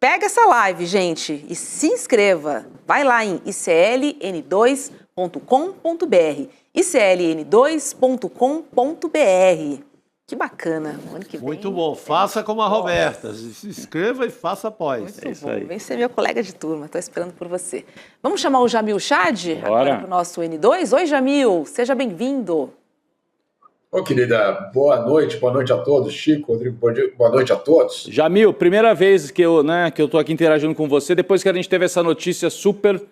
Pega essa live, gente, e se inscreva. Vai lá em icln2.com.br. icln2.com.br. Que bacana, o ano que vem. Muito bom, faça como a Roberta, se inscreva e faça após. Muito bom, vem ser meu colega de turma, estou esperando por você. Vamos chamar o Jamil Chad agora para o nosso N2? Oi, Jamil, seja bem-vindo. Ô, querida, boa noite a todos. Chico, Rodrigo, boa noite a todos. Jamil, primeira vez que eu estou aqui interagindo com você, depois que a gente teve essa notícia super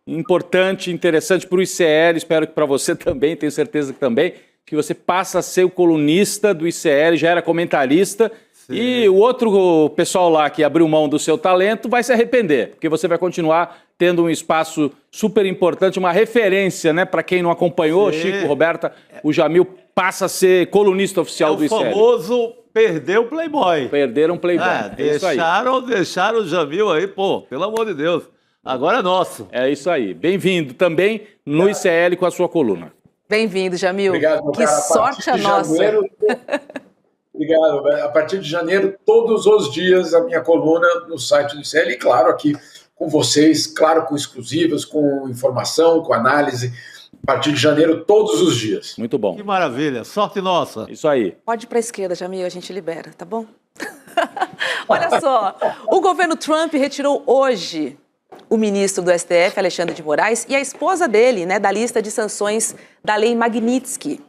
importante, interessante para o ICL, espero que para você também, tenho certeza que também, que você passa a ser o colunista do ICL, já era comentarista, sim. E o outro pessoal lá que abriu mão do seu talento vai se arrepender, porque você vai continuar tendo um espaço super importante, uma referência, né, para quem não acompanhou, sim. Chico, Roberta, o Jamil passa a ser colunista oficial do ICL. O famoso perdeu o Playboy. Perderam o Playboy, deixaram o Jamil aí, pô, pelo amor de Deus, agora é nosso. É isso aí, bem-vindo também no ICL com a sua coluna. Bem-vindo, Jamil. Obrigado, que sorte a nossa. Obrigado. A partir de janeiro, todos os dias, a minha coluna no site do ICL, e claro, aqui com vocês, claro, com exclusivas, com informação, com análise. A partir de janeiro, todos os dias. Muito bom. Que maravilha, sorte nossa. Isso aí. Pode ir para a esquerda, Jamil, a gente libera, tá bom? Olha só, o governo Trump retirou hoje o ministro do STF, Alexandre de Moraes, e a esposa dele, né, da lista de sanções da Lei Magnitsky.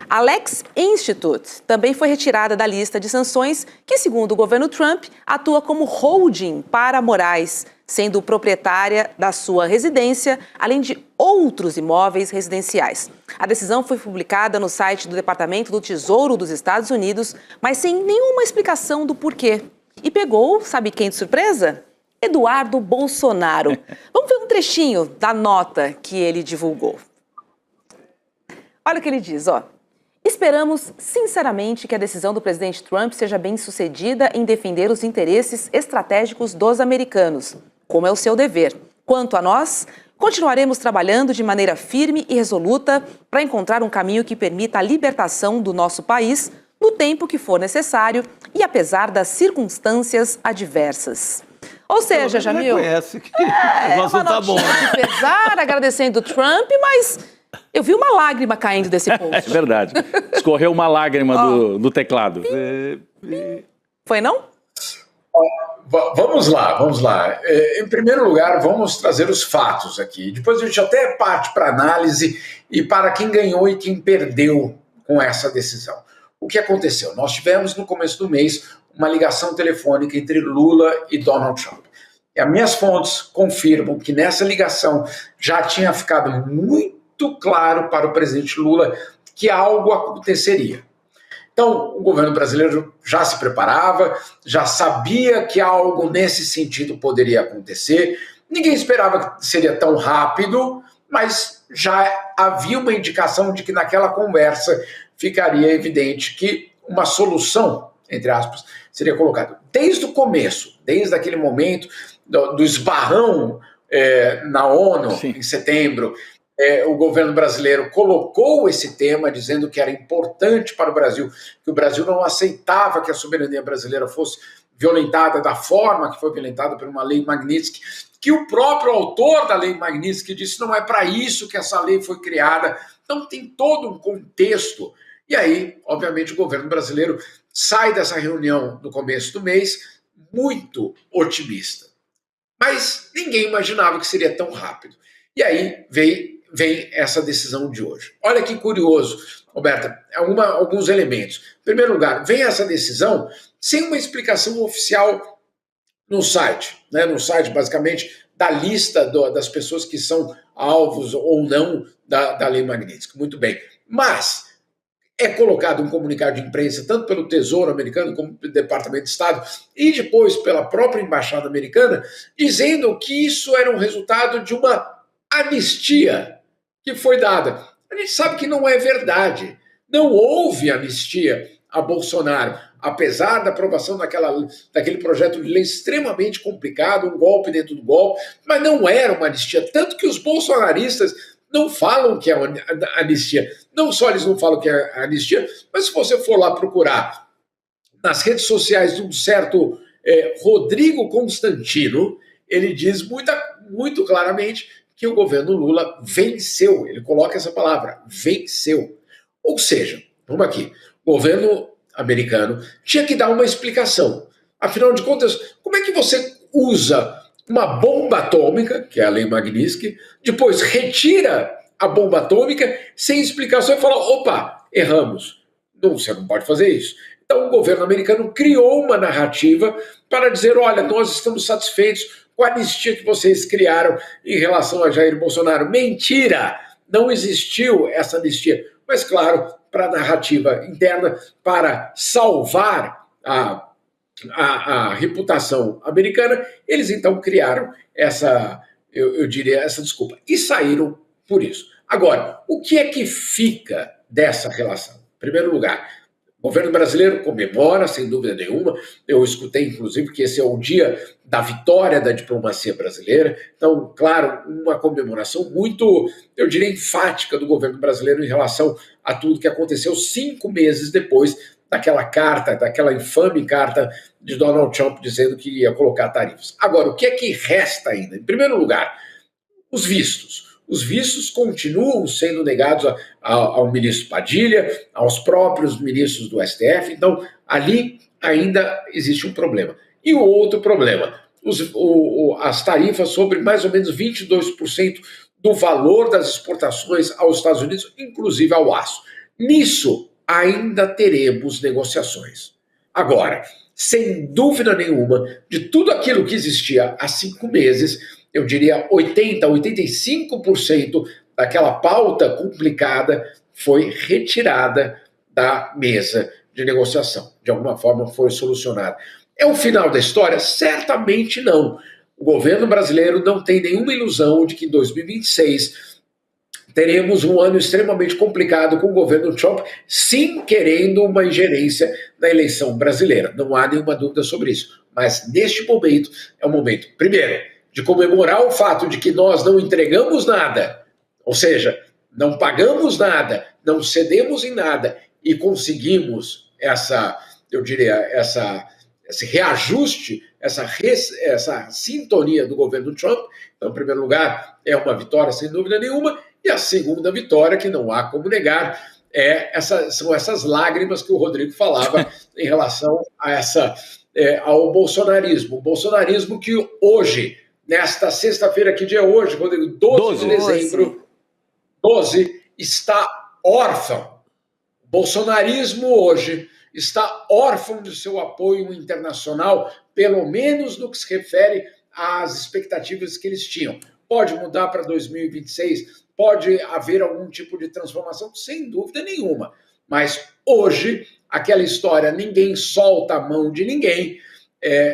A Lex Institute também foi retirada da lista de sanções que, segundo o governo Trump, atua como holding para Moraes, sendo proprietária da sua residência, além de outros imóveis residenciais. A decisão foi publicada no site do Departamento do Tesouro dos Estados Unidos, mas sem nenhuma explicação do porquê. E pegou, sabe quem de surpresa? Eduardo Bolsonaro. Vamos ver um trechinho da nota que ele divulgou. Olha o que ele diz, ó. Esperamos, sinceramente, que a decisão do presidente Trump seja bem-sucedida em defender os interesses estratégicos dos americanos, como é o seu dever. Quanto a nós, continuaremos trabalhando de maneira firme e resoluta para encontrar um caminho que permita a libertação do nosso país no tempo que for necessário e apesar das circunstâncias adversas. Ou seja, Jamil, reconhece que o negócio tá bom. De pesar, agradecendo o Trump, mas eu vi uma lágrima caindo desse post. É verdade. Escorreu uma lágrima do teclado. Foi, não? Vamos lá. Em primeiro lugar, vamos trazer os fatos aqui. Depois a gente até parte para análise e para quem ganhou e quem perdeu com essa decisão. O que aconteceu? Nós tivemos no começo do mês uma ligação telefônica entre Lula e Donald Trump. E as minhas fontes confirmam que nessa ligação já tinha ficado muito claro para o presidente Lula que algo aconteceria. Então, o governo brasileiro já se preparava, já sabia que algo nesse sentido poderia acontecer. Ninguém esperava que seria tão rápido, mas já havia uma indicação de que naquela conversa ficaria evidente que uma solução, entre aspas, seria colocada. Desde o começo, desde aquele momento do esbarrão na ONU, sim, em setembro, o governo brasileiro colocou esse tema, dizendo que era importante para o Brasil, que o Brasil não aceitava que a soberania brasileira fosse violentada da forma que foi violentada por uma lei Magnitsky, que o próprio autor da lei Magnitsky disse não é para isso que essa lei foi criada. Então tem todo um contexto. E aí, obviamente, o governo brasileiro sai dessa reunião no começo do mês muito otimista. Mas ninguém imaginava que seria tão rápido. E aí vem essa decisão de hoje. Olha que curioso, Roberta, alguns elementos. Em primeiro lugar, vem essa decisão sem uma explicação oficial no site, né? No site, basicamente, da lista das pessoas que são alvos ou não da lei Magnitsky. Muito bem. Mas é colocado um comunicado de imprensa, tanto pelo Tesouro americano como pelo Departamento de Estado, e depois pela própria Embaixada americana, dizendo que isso era um resultado de uma anistia que foi dada. A gente sabe que não é verdade. Não houve anistia a Bolsonaro, apesar da aprovação daquele projeto de lei extremamente complicado, um golpe dentro do golpe, mas não era uma anistia. Tanto que os bolsonaristas não falam que é uma anistia. Não só eles não falam que é anistia, mas se você for lá procurar nas redes sociais de um certo Rodrigo Constantino, ele diz muito claramente que o governo Lula venceu. Ele coloca essa palavra, venceu. Ou seja, vamos aqui, o governo americano tinha que dar uma explicação. Afinal de contas, como é que você usa uma bomba atômica, que é a lei Magnitsky, depois retira a bomba atômica sem explicação e fala, opa, erramos. Não, você não pode fazer isso. Então o governo americano criou uma narrativa para dizer, olha, nós estamos satisfeitos com a anistia que vocês criaram em relação a Jair Bolsonaro. Mentira! Não existiu essa anistia. Mas, claro, para a narrativa interna, para salvar a reputação americana, eles então criaram essa desculpa. E saíram por isso. Agora, o que é que fica dessa relação? Em primeiro lugar, o governo brasileiro comemora, sem dúvida nenhuma. Eu escutei, inclusive, que esse é o dia da vitória da diplomacia brasileira. Então, claro, uma comemoração muito, eu diria, enfática do governo brasileiro em relação a tudo que aconteceu 5 meses depois daquela infame carta de Donald Trump dizendo que ia colocar tarifas. Agora, o que é que resta ainda? Em primeiro lugar, os vistos. Os vistos continuam sendo negados ao ministro Padilha, aos próprios ministros do STF, então ali ainda existe um problema. E o outro problema, as tarifas sobre mais ou menos 22% do valor das exportações aos Estados Unidos, inclusive ao aço. Nisso ainda teremos negociações. Agora, sem dúvida nenhuma, de tudo aquilo que existia há 5 meses, eu diria 85% daquela pauta complicada foi retirada da mesa de negociação. De alguma forma foi solucionada. É o final da história? Certamente não. O governo brasileiro não tem nenhuma ilusão de que em 2026 teremos um ano extremamente complicado com o governo Trump, sim, querendo uma ingerência na eleição brasileira. Não há nenhuma dúvida sobre isso. Mas neste momento, é o momento, primeiro, de comemorar o fato de que nós não entregamos nada, ou seja, não pagamos nada, não cedemos em nada e conseguimos esse reajuste, essa sintonia do governo Trump. Então, em primeiro lugar, é uma vitória sem dúvida nenhuma, e a segunda vitória, que não há como negar, são essas lágrimas que o Rodrigo falava em relação ao bolsonarismo. O bolsonarismo que hoje, nesta sexta-feira, que dia é hoje, Rodrigo? 12 de dezembro, 12, está órfão. O bolsonarismo hoje está órfão de seu apoio internacional, pelo menos no que se refere às expectativas que eles tinham. Pode mudar para 2026, pode haver algum tipo de transformação, sem dúvida nenhuma. Mas hoje, aquela história, ninguém solta a mão de ninguém,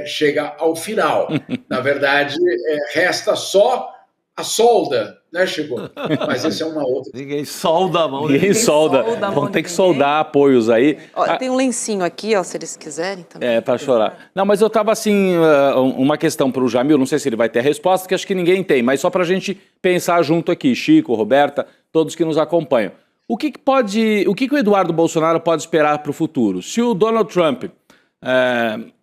chega ao final. Na verdade, resta só a solda, né, Chico? Mas isso é uma outra... Ninguém solda a mão. Ninguém solda. Vão ter que soldar apoios aí. Ó, tem um lencinho aqui, ó, se eles quiserem também. Para chorar. Não, mas eu tava assim, uma questão para o Jamil, não sei se ele vai ter a resposta, que acho que ninguém tem, mas só para a gente pensar junto aqui, Chico, Roberta, todos que nos acompanham. O que o Eduardo Bolsonaro pode esperar para o futuro? Se o Donald Trump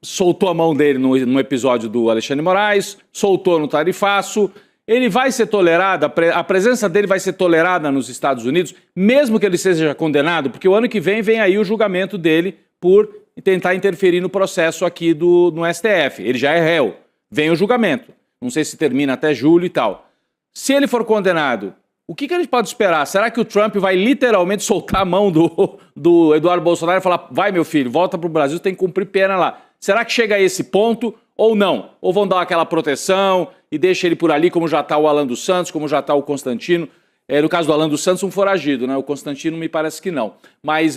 soltou a mão dele no episódio do Alexandre de Moraes, soltou no tarifaço, ele vai ser tolerado, a presença dele vai ser tolerada nos Estados Unidos, mesmo que ele seja condenado, porque o ano que vem aí o julgamento dele por tentar interferir no processo aqui no STF. Ele já é réu, vem o julgamento. Não sei se termina até julho e tal. Se ele for condenado, o que a gente pode esperar? Será que o Trump vai literalmente soltar a mão do Eduardo Bolsonaro e falar, vai meu filho, volta pro Brasil, tem que cumprir pena lá. Será que chega a esse ponto ou não? Ou vão dar aquela proteção e deixa ele por ali, como já está o Alan dos Santos, como já está o Constantino? No caso do Alan dos Santos, um foragido, né? O Constantino me parece que não. Mas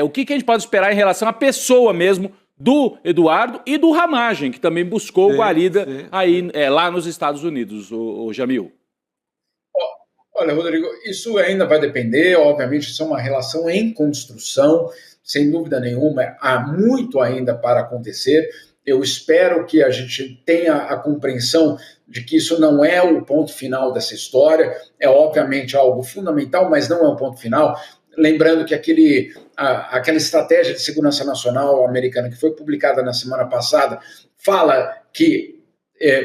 o que a gente pode esperar em relação à pessoa mesmo do Eduardo e do Ramagem, que também buscou guarida aí, lá nos Estados Unidos, o Jamil? Olha, Rodrigo, isso ainda vai depender, obviamente, isso é uma relação em construção, sem dúvida nenhuma, há muito ainda para acontecer. Eu espero que a gente tenha a compreensão de que isso não é o ponto final dessa história, é obviamente algo fundamental, mas não é o ponto final. Lembrando que aquela estratégia de segurança nacional americana que foi publicada na semana passada fala que,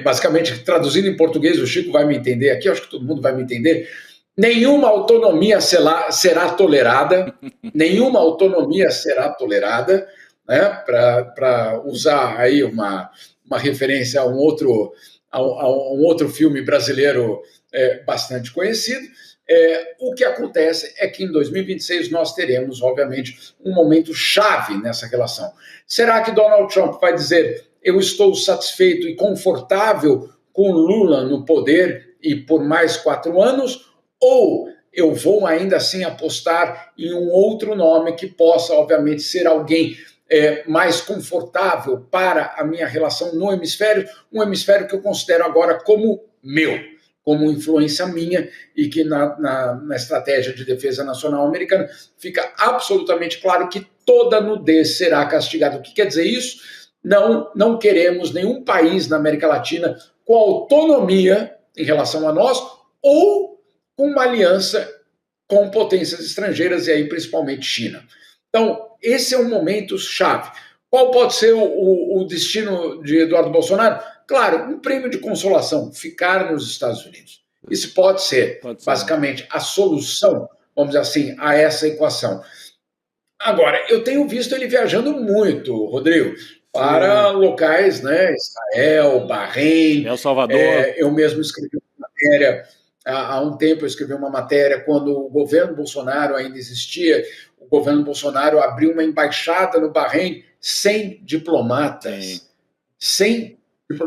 basicamente, traduzindo em português, o Chico vai me entender aqui, acho que todo mundo vai me entender, nenhuma autonomia será tolerada, nenhuma autonomia será tolerada, né, para usar aí uma referência a um outro filme brasileiro bastante conhecido. O que acontece é que em 2026 nós teremos, obviamente, um momento chave nessa relação. Será que Donald Trump vai dizer eu estou satisfeito e confortável com Lula no poder e por mais 4 anos, ou eu vou ainda assim apostar em um outro nome que possa, obviamente, ser alguém mais confortável para a minha relação no hemisfério, um hemisfério que eu considero agora como meu, como influência minha, e que na estratégia de defesa nacional americana fica absolutamente claro que toda nudez será castigada. O que quer dizer isso? Não queremos nenhum país na América Latina com autonomia em relação a nós ou com uma aliança com potências estrangeiras, e aí principalmente China. Então, esse é um momento chave. Qual pode ser o destino de Eduardo Bolsonaro? Claro, um prêmio de consolação, ficar nos Estados Unidos. Isso pode ser, basicamente, a solução, vamos dizer assim, a essa equação. Agora, eu tenho visto ele viajando muito, Rodrigo, para locais, né? Israel, Bahrein, El Salvador. Eu mesmo escrevi uma matéria, há um tempo eu escrevi uma matéria, quando o governo Bolsonaro ainda existia, o governo Bolsonaro abriu uma embaixada no Bahrein sem diplomatas.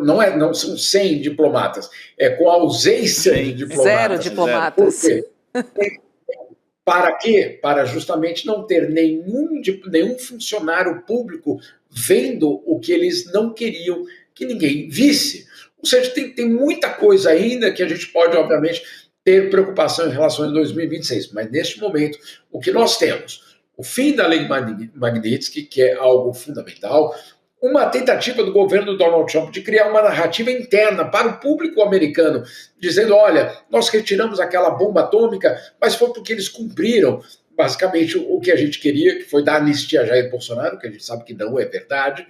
Não são 100 diplomatas, com a ausência de diplomatas. 0 diplomatas. Por quê? Para quê? Para justamente não ter nenhum funcionário público vendo o que eles não queriam que ninguém visse. Ou seja, tem muita coisa ainda que a gente pode, obviamente, ter preocupação em relação a 2026. Mas, neste momento, o que nós temos? O fim da Lei Magnitsky, que é algo fundamental, uma tentativa do governo Donald Trump de criar uma narrativa interna para o público americano, dizendo, olha, nós retiramos aquela bomba atômica, mas foi porque eles cumpriram, basicamente, o que a gente queria, que foi dar anistia a Jair Bolsonaro, que a gente sabe que não é verdade.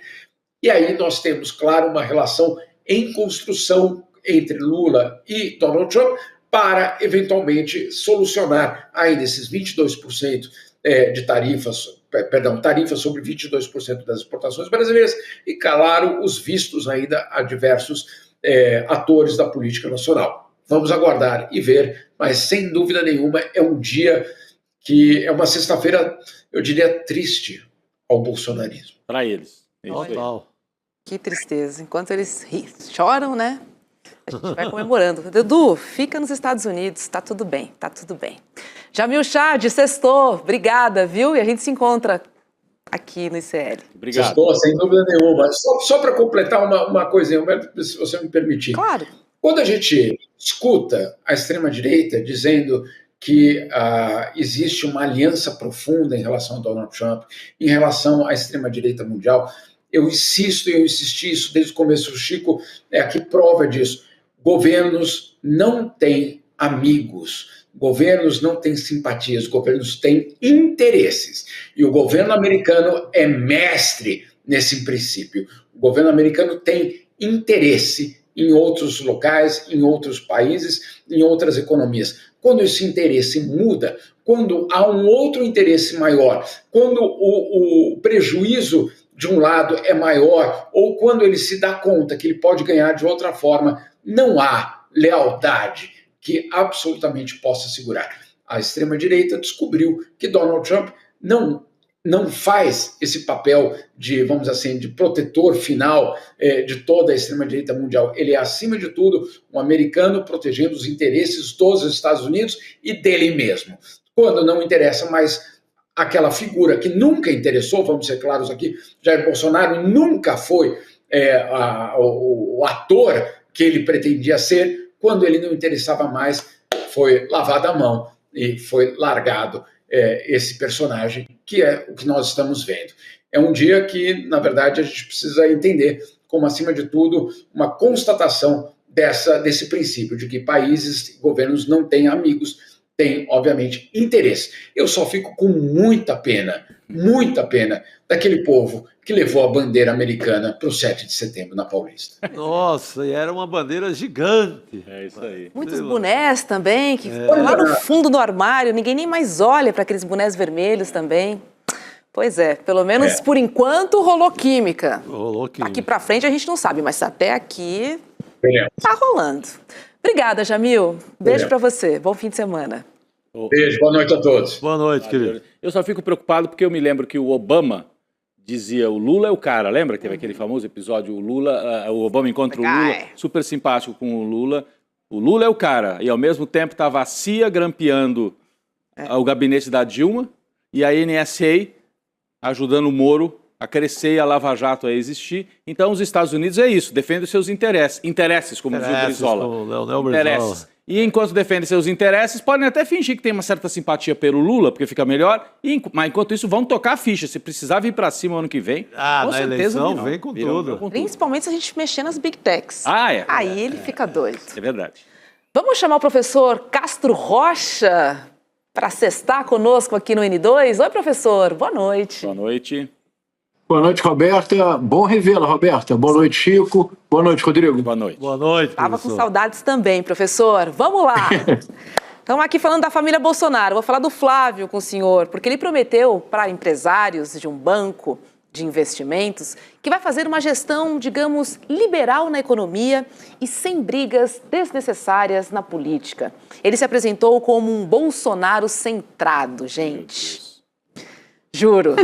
E aí nós temos, claro, uma relação em construção entre Lula e Donald Trump para, eventualmente, solucionar ainda esses 22% de tarifas sobre 22% das exportações brasileiras e, claro, os vistos ainda a diversos atores da política nacional. Vamos aguardar e ver, mas, sem dúvida nenhuma, é um dia que é uma sexta-feira, eu diria, triste ao bolsonarismo. Para eles. Que tristeza. Enquanto eles choram, né? A gente vai comemorando. Dudu, fica nos Estados Unidos, tá tudo bem, tá tudo bem. Jamil Chad, sextou, obrigada, viu? E a gente se encontra aqui no ICL. Obrigado. Sextou, sem dúvida nenhuma. Só para completar uma coisinha, Humberto, se você me permitir. Claro. Quando a gente escuta a extrema-direita dizendo que existe uma aliança profunda em relação ao Donald Trump, em relação à extrema-direita mundial, eu insisto e eu insisti isso desde o começo. O Chico é aqui prova disso. Governos não têm amigos, governos não têm simpatias, governos têm interesses. E o governo americano é mestre nesse princípio. O governo americano tem interesse em outros locais, em outros países, em outras economias. Quando esse interesse muda, quando há um outro interesse maior, quando o prejuízo de um lado é maior, ou quando ele se dá conta que ele pode ganhar de outra forma, não há lealdade que absolutamente possa segurar. A extrema-direita descobriu que Donald Trump não faz esse papel de, vamos dizer assim, de protetor final de toda a extrema-direita mundial. Ele é, acima de tudo, um americano protegendo os interesses dos Estados Unidos e dele mesmo. Quando não interessa mais aquela figura que nunca interessou, vamos ser claros aqui, Jair Bolsonaro nunca foi o ator que ele pretendia ser. Quando ele não interessava mais, foi lavada a mão e foi largado esse personagem, que é o que nós estamos vendo. É um dia que, na verdade, a gente precisa entender como, acima de tudo, uma constatação desse princípio de que países e governos não têm amigos, têm, obviamente, interesse. Eu só fico com muita pena daquele povo que levou a bandeira americana para o 7 de setembro na Paulista. Nossa, e era uma bandeira gigante. É isso aí. Muitos bonés também, que ficam lá no fundo do armário, ninguém nem mais olha para aqueles bonés vermelhos também. Pois é, pelo menos por enquanto rolou química. Rolou química. Aqui para frente a gente não sabe, mas até aqui tá rolando. Obrigada, Jamil. Beijo para você. Bom fim de semana. Beijo, boa noite a todos. Boa noite, querido. Eu só fico preocupado porque eu me lembro que o Obama dizia o Lula é o cara. Lembra que teve aquele famoso episódio, o Obama encontra o Lula, super simpático com o Lula. O Lula é o cara. E ao mesmo tempo estava a CIA grampeando o gabinete da Dilma e a NSA ajudando o Moro a crescer e a Lava Jato a existir. Então os Estados Unidos é isso, defende os seus interesses, como dizia o Brizola. Interesses. E enquanto defende seus interesses, podem até fingir que tem uma certa simpatia pelo Lula, porque fica melhor, mas enquanto isso vão tocar a ficha. Se precisar vir para cima ano que vem, com certeza eleição vem com tudo. Principalmente se a gente mexer nas Big Techs. Aí ele fica doido. É verdade. Vamos chamar o professor Castro Rocha para sextar conosco aqui no N2. Oi, professor. Boa noite. Boa noite. Boa noite, Roberta. Bom revê-la, Roberta. Boa noite, Chico. Boa noite, Rodrigo. Boa noite. Boa noite, Estava com saudades também, professor. Vamos lá. Estamos aqui falando da família Bolsonaro. Vou falar do Flávio com o senhor, porque ele prometeu para empresários de um banco de investimentos que vai fazer uma gestão, digamos, liberal na economia e sem brigas desnecessárias na política. Ele se apresentou como um Bolsonaro centrado, gente. Juro.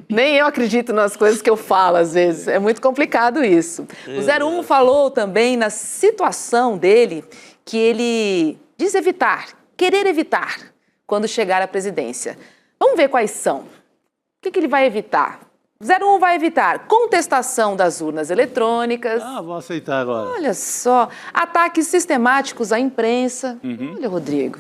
Nem eu acredito nas coisas que eu falo, às vezes. É muito complicado isso. O 01 falou também na situação dele que ele diz querer evitar, quando chegar à presidência. Vamos ver quais são. O que ele vai evitar? 01 vai evitar contestação das urnas eletrônicas. Vou aceitar agora. Olha só. Ataques sistemáticos à imprensa. Olha, Rodrigo.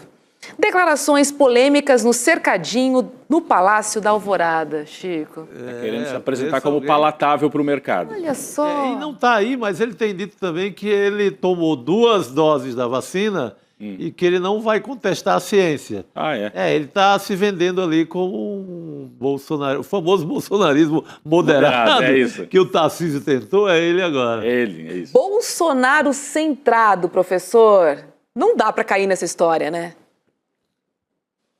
Declarações polêmicas no cercadinho no Palácio da Alvorada, Chico. Querendo se apresentar como palatável para o mercado. Olha só. E não está aí, mas ele tem dito também que ele tomou 2 doses da vacina e que ele não vai contestar a ciência. Ele está se vendendo ali como um Bolsonaro, o famoso bolsonarismo moderado. É isso. Que o Tarcísio tentou, é ele agora. É isso. Bolsonaro centrado, professor. Não dá para cair nessa história, né?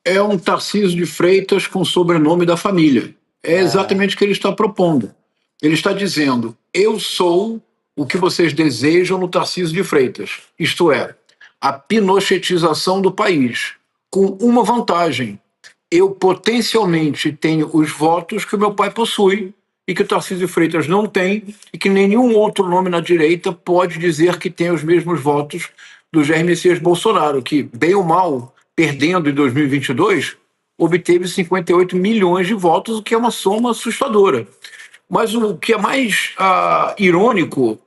É um Tarcísio de Freitas com o sobrenome da família. É exatamente o que ele está propondo. Ele está dizendo, eu sou o que vocês desejam no Tarcísio de Freitas. Isto é, a pinochetização do país. Com uma vantagem. Eu potencialmente tenho os votos que o meu pai possui e que o Tarcísio de Freitas não tem, e que nenhum outro nome na direita pode dizer que tem os mesmos votos do Jair Messias Bolsonaro, que, bem ou mal, perdendo em 2022, obteve 58 milhões de votos, o que é uma soma assustadora. Mas o que é mais irônico,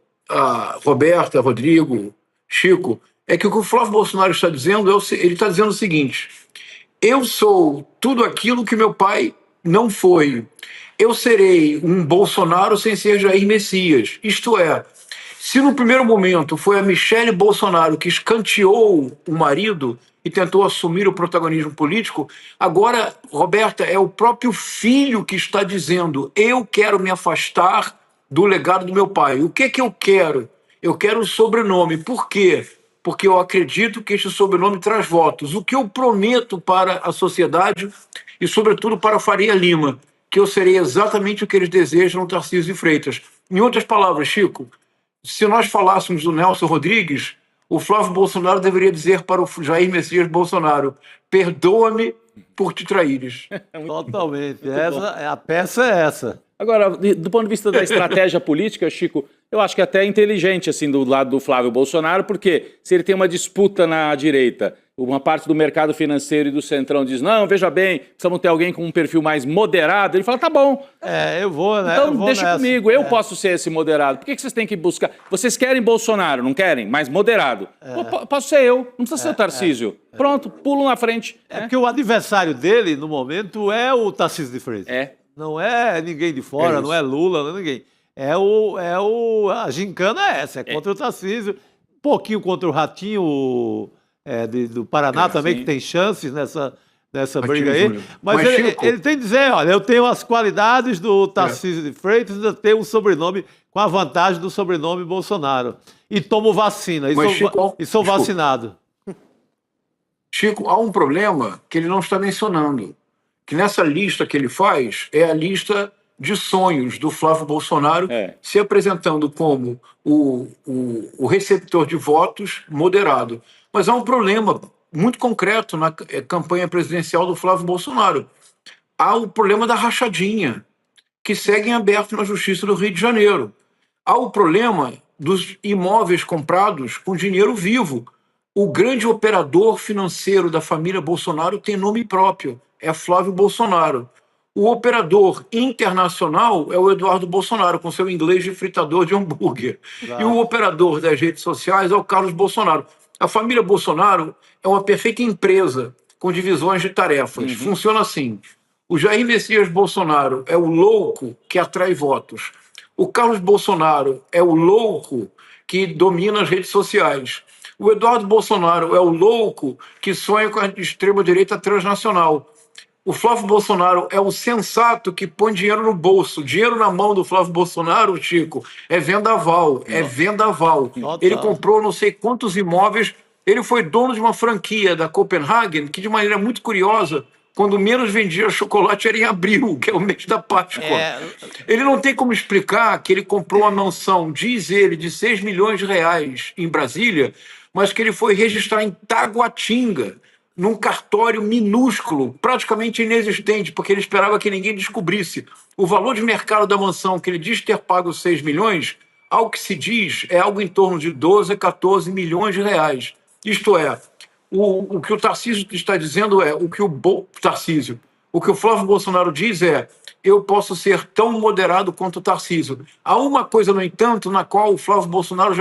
Roberta, Rodrigo, Chico, é que o Flávio Bolsonaro está dizendo, ele está dizendo o seguinte: eu sou tudo aquilo que meu pai não foi. Eu serei um Bolsonaro sem ser Jair Messias. Isto é, se no primeiro momento foi a Michele Bolsonaro que escanteou o marido e tentou assumir o protagonismo político, agora, Roberta, é o próprio filho que está dizendo: eu quero me afastar do legado do meu pai. O que eu quero? Eu quero o sobrenome. Por quê? Porque eu acredito que este sobrenome traz votos. O que eu prometo para a sociedade e, sobretudo, para a Faria Lima, que eu serei exatamente o que eles desejam no Tarcísio de Freitas. Em outras palavras, Chico, se nós falássemos do Nelson Rodrigues, o Flávio Bolsonaro deveria dizer para o Jair Messias Bolsonaro: perdoa-me por te traíres. Totalmente. A peça é essa. Agora, do ponto de vista da estratégia política, Chico, eu acho que é até inteligente, assim, do lado do Flávio Bolsonaro, porque se ele tem uma disputa na direita, uma parte do mercado financeiro e do centrão diz: não, veja bem, precisamos ter alguém com um perfil mais moderado, ele fala: tá bom. Eu vou, né? Então deixa comigo, eu posso ser esse moderado. Por que vocês têm que buscar? Vocês querem Bolsonaro, não querem? Mas moderado. Posso ser eu, não precisa ser o Tarcísio. Pronto, pulo na frente. Porque o adversário dele, no momento, é o Tarcísio de Freitas. Não é ninguém de fora, não é Lula, não é ninguém. A gincana é essa, é contra o Tarcísio, um pouquinho contra o Ratinho do Paraná também, que tem chances nessa briga aí. Mas ele tem que dizer: olha, eu tenho as qualidades do Tarcísio de Freitas, ainda tenho um sobrenome com a vantagem do sobrenome Bolsonaro. E tomo vacina, e sou vacinado. Chico, há um problema que ele não está mencionando, que nessa lista que ele faz é a lista de sonhos do Flávio Bolsonaro, se apresentando como o receptor de votos moderado. Mas há um problema muito concreto na campanha presidencial do Flávio Bolsonaro. Há o problema da rachadinha, que segue em aberto na Justiça do Rio de Janeiro. Há o problema dos imóveis comprados com dinheiro vivo. O grande operador financeiro da família Bolsonaro tem nome próprio, é Flávio Bolsonaro. O operador internacional é o Eduardo Bolsonaro, com seu inglês de fritador de hambúrguer. Claro. E o operador das redes sociais é o Carlos Bolsonaro. A família Bolsonaro é uma perfeita empresa com divisões de tarefas. Funciona assim: o Jair Messias Bolsonaro é o louco que atrai votos. O Carlos Bolsonaro é o louco que domina as redes sociais. O Eduardo Bolsonaro é o louco que sonha com a extrema-direita transnacional. O Flávio Bolsonaro é o sensato que põe dinheiro no bolso. Dinheiro na mão do Flávio Bolsonaro, Chico, é vendaval. É vendaval. Ele comprou não sei quantos imóveis. Ele foi dono de uma franquia da Copenhagen, que de maneira muito curiosa, quando menos vendia chocolate era em abril, que é o mês da Páscoa. Ele não tem como explicar que ele comprou uma mansão, diz ele, de 6 milhões de reais em Brasília, mas que ele foi registrar em Taguatinga, num cartório minúsculo, praticamente inexistente, porque ele esperava que ninguém descobrisse. O valor de mercado da mansão, que ele diz ter pago 6 milhões, ao que se diz, é algo em torno de 12 a 14 milhões de reais. Isto é, o que o Tarcísio está dizendo é, o que o Flávio Bolsonaro diz é: eu posso ser tão moderado quanto o Tarcísio. Há uma coisa, no entanto, na qual o Flávio Bolsonaro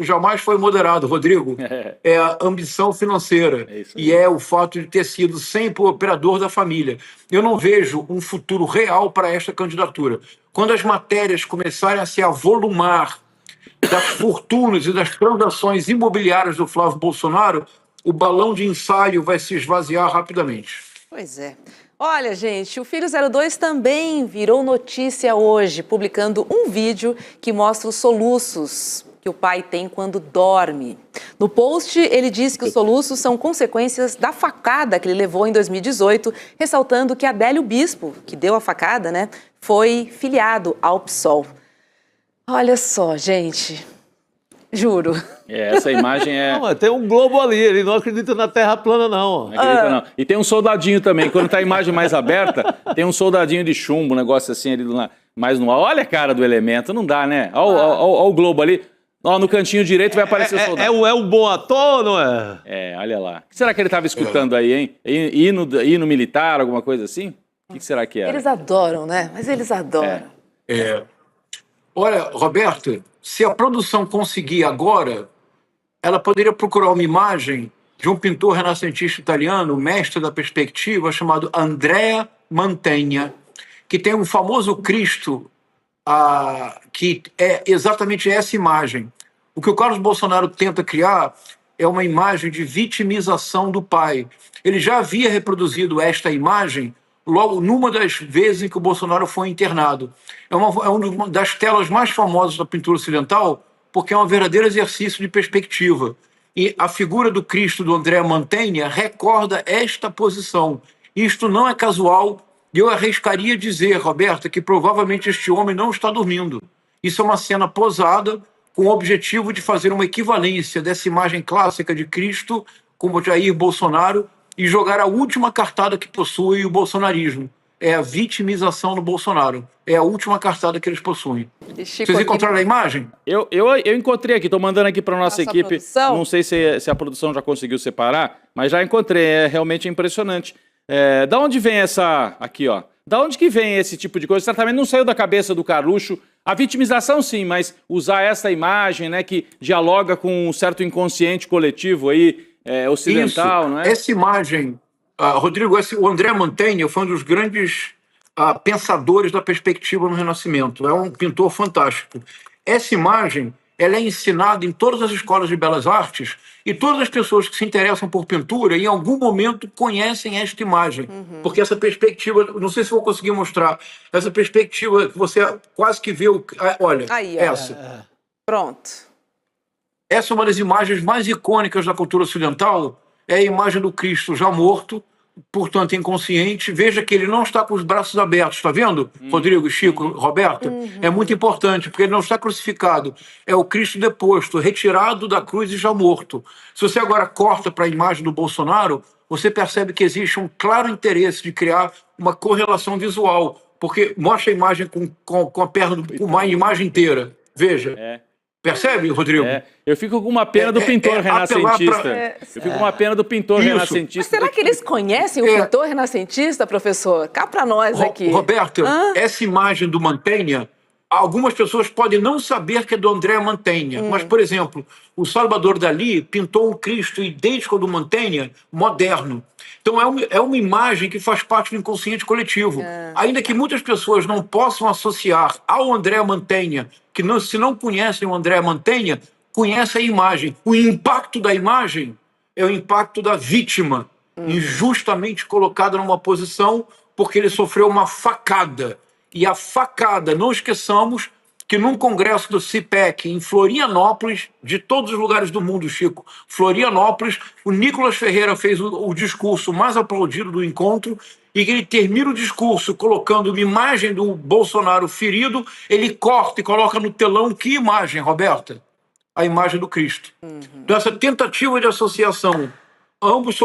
jamais foi moderado, Rodrigo, é a ambição financeira, e é o fato de ter sido sempre o operador da família. Eu não vejo um futuro real para esta candidatura. Quando as matérias começarem a se avolumar das fortunas e das transações imobiliárias do Flávio Bolsonaro, o balão de ensaio vai se esvaziar rapidamente. Pois é. Olha, gente, o Filho 02 também virou notícia hoje, publicando um vídeo que mostra os soluços que o pai tem quando dorme. No post, ele diz que os soluços são consequências da facada que ele levou em 2018, ressaltando que Adélio Bispo, que deu a facada, né, foi filiado ao PSOL. Olha só, gente, juro. Essa imagem é... Não, tem um globo ali, ele não acredita na terra plana, não. Não acredita, não. E tem um soldadinho também, quando tá a imagem mais aberta, tem um soldadinho de chumbo, um negócio assim ali mais no ar. Olha a cara do Elemento, não dá, né? Olha o Globo ali. Ó, no cantinho direito vai aparecer o soldado. É um bom ator, não é? É, olha lá. O que será que ele estava escutando aí, hein? Hino militar, alguma coisa assim? O que será que era? Eles adoram, né? Mas eles adoram. Olha, Roberta, se a produção conseguir agora, ela poderia procurar uma imagem de um pintor renascentista italiano, mestre da perspectiva, chamado Andrea Mantegna, que tem um famoso Cristo, que é exatamente essa imagem. O que o Carlos Bolsonaro tenta criar é uma imagem de vitimização do pai. Ele já havia reproduzido esta imagem logo numa das vezes em que o Bolsonaro foi internado. É uma das telas mais famosas da pintura ocidental, porque é um verdadeiro exercício de perspectiva. E a figura do Cristo do Andrea Mantegna recorda esta posição. Isto não é casual, e eu arriscaria dizer, Roberta, que provavelmente este homem não está dormindo. Isso é uma cena posada com o objetivo de fazer uma equivalência dessa imagem clássica de Cristo com o Jair Bolsonaro e jogar a última cartada que possui o bolsonarismo. É a vitimização do Bolsonaro. É a última cartada que eles possuem. Vocês encontraram a imagem? Eu encontrei aqui, estou mandando aqui para a nossa equipe. Não sei se a produção já conseguiu separar, mas já encontrei. É realmente impressionante. Da onde vem essa... Aqui, ó. Da onde que vem esse tipo de coisa? Certamente não saiu da cabeça do Carluxo. A vitimização, sim, mas usar essa imagem, né, que dialoga com um certo inconsciente coletivo aí, ocidental, isso, não é? Essa imagem, Rodrigo, o André Mantegna foi um dos grandes pensadores da perspectiva no Renascimento. É um pintor fantástico. Essa imagem, ela é ensinada em todas as escolas de belas artes e todas as pessoas que se interessam por pintura, em algum momento, conhecem esta imagem. Porque essa perspectiva, não sei se vou conseguir mostrar, essa perspectiva que você quase que vê, olha, Aí, essa. Pronto. Essa é uma das imagens mais icônicas da cultura ocidental, é a imagem do Cristo já morto, portanto inconsciente. Veja que ele não está com os braços abertos, está vendo, Rodrigo, Chico, Roberta? É muito importante, porque ele não está crucificado. É o Cristo deposto, retirado da cruz e já morto. Se você agora corta para a imagem do Bolsonaro, você percebe que existe um claro interesse de criar uma correlação visual, porque mostra a imagem com a perna, com uma imagem inteira. Veja. Percebe, Rodrigo? Eu fico com uma pena do pintor renascentista. Eu fico com uma pena do pintor renascentista. Mas será que eles conhecem o pintor renascentista, professor? Cá para nós aqui. Roberto, essa imagem do Mantegna, algumas pessoas podem não saber que é do André Mantegna, mas, por exemplo, o Salvador Dalí pintou um Cristo idêntico ao do Mantegna, moderno. Então é uma imagem que faz parte do inconsciente coletivo. Ainda que muitas pessoas não possam associar ao André Mantegna, que se não conhecem o André Mantegna, conhecem a imagem. O impacto da imagem é o impacto da vítima, injustamente colocada numa posição porque ele sofreu uma facada. E a facada, não esqueçamos que num congresso do CIPEC em Florianópolis, de todos os lugares do mundo, Chico, Florianópolis, o Nicolas Ferreira fez o discurso mais aplaudido do encontro, e que ele termina o discurso colocando uma imagem do Bolsonaro ferido, ele corta e coloca no telão que imagem, Roberta? A imagem do Cristo. Então essa tentativa de associação, ambos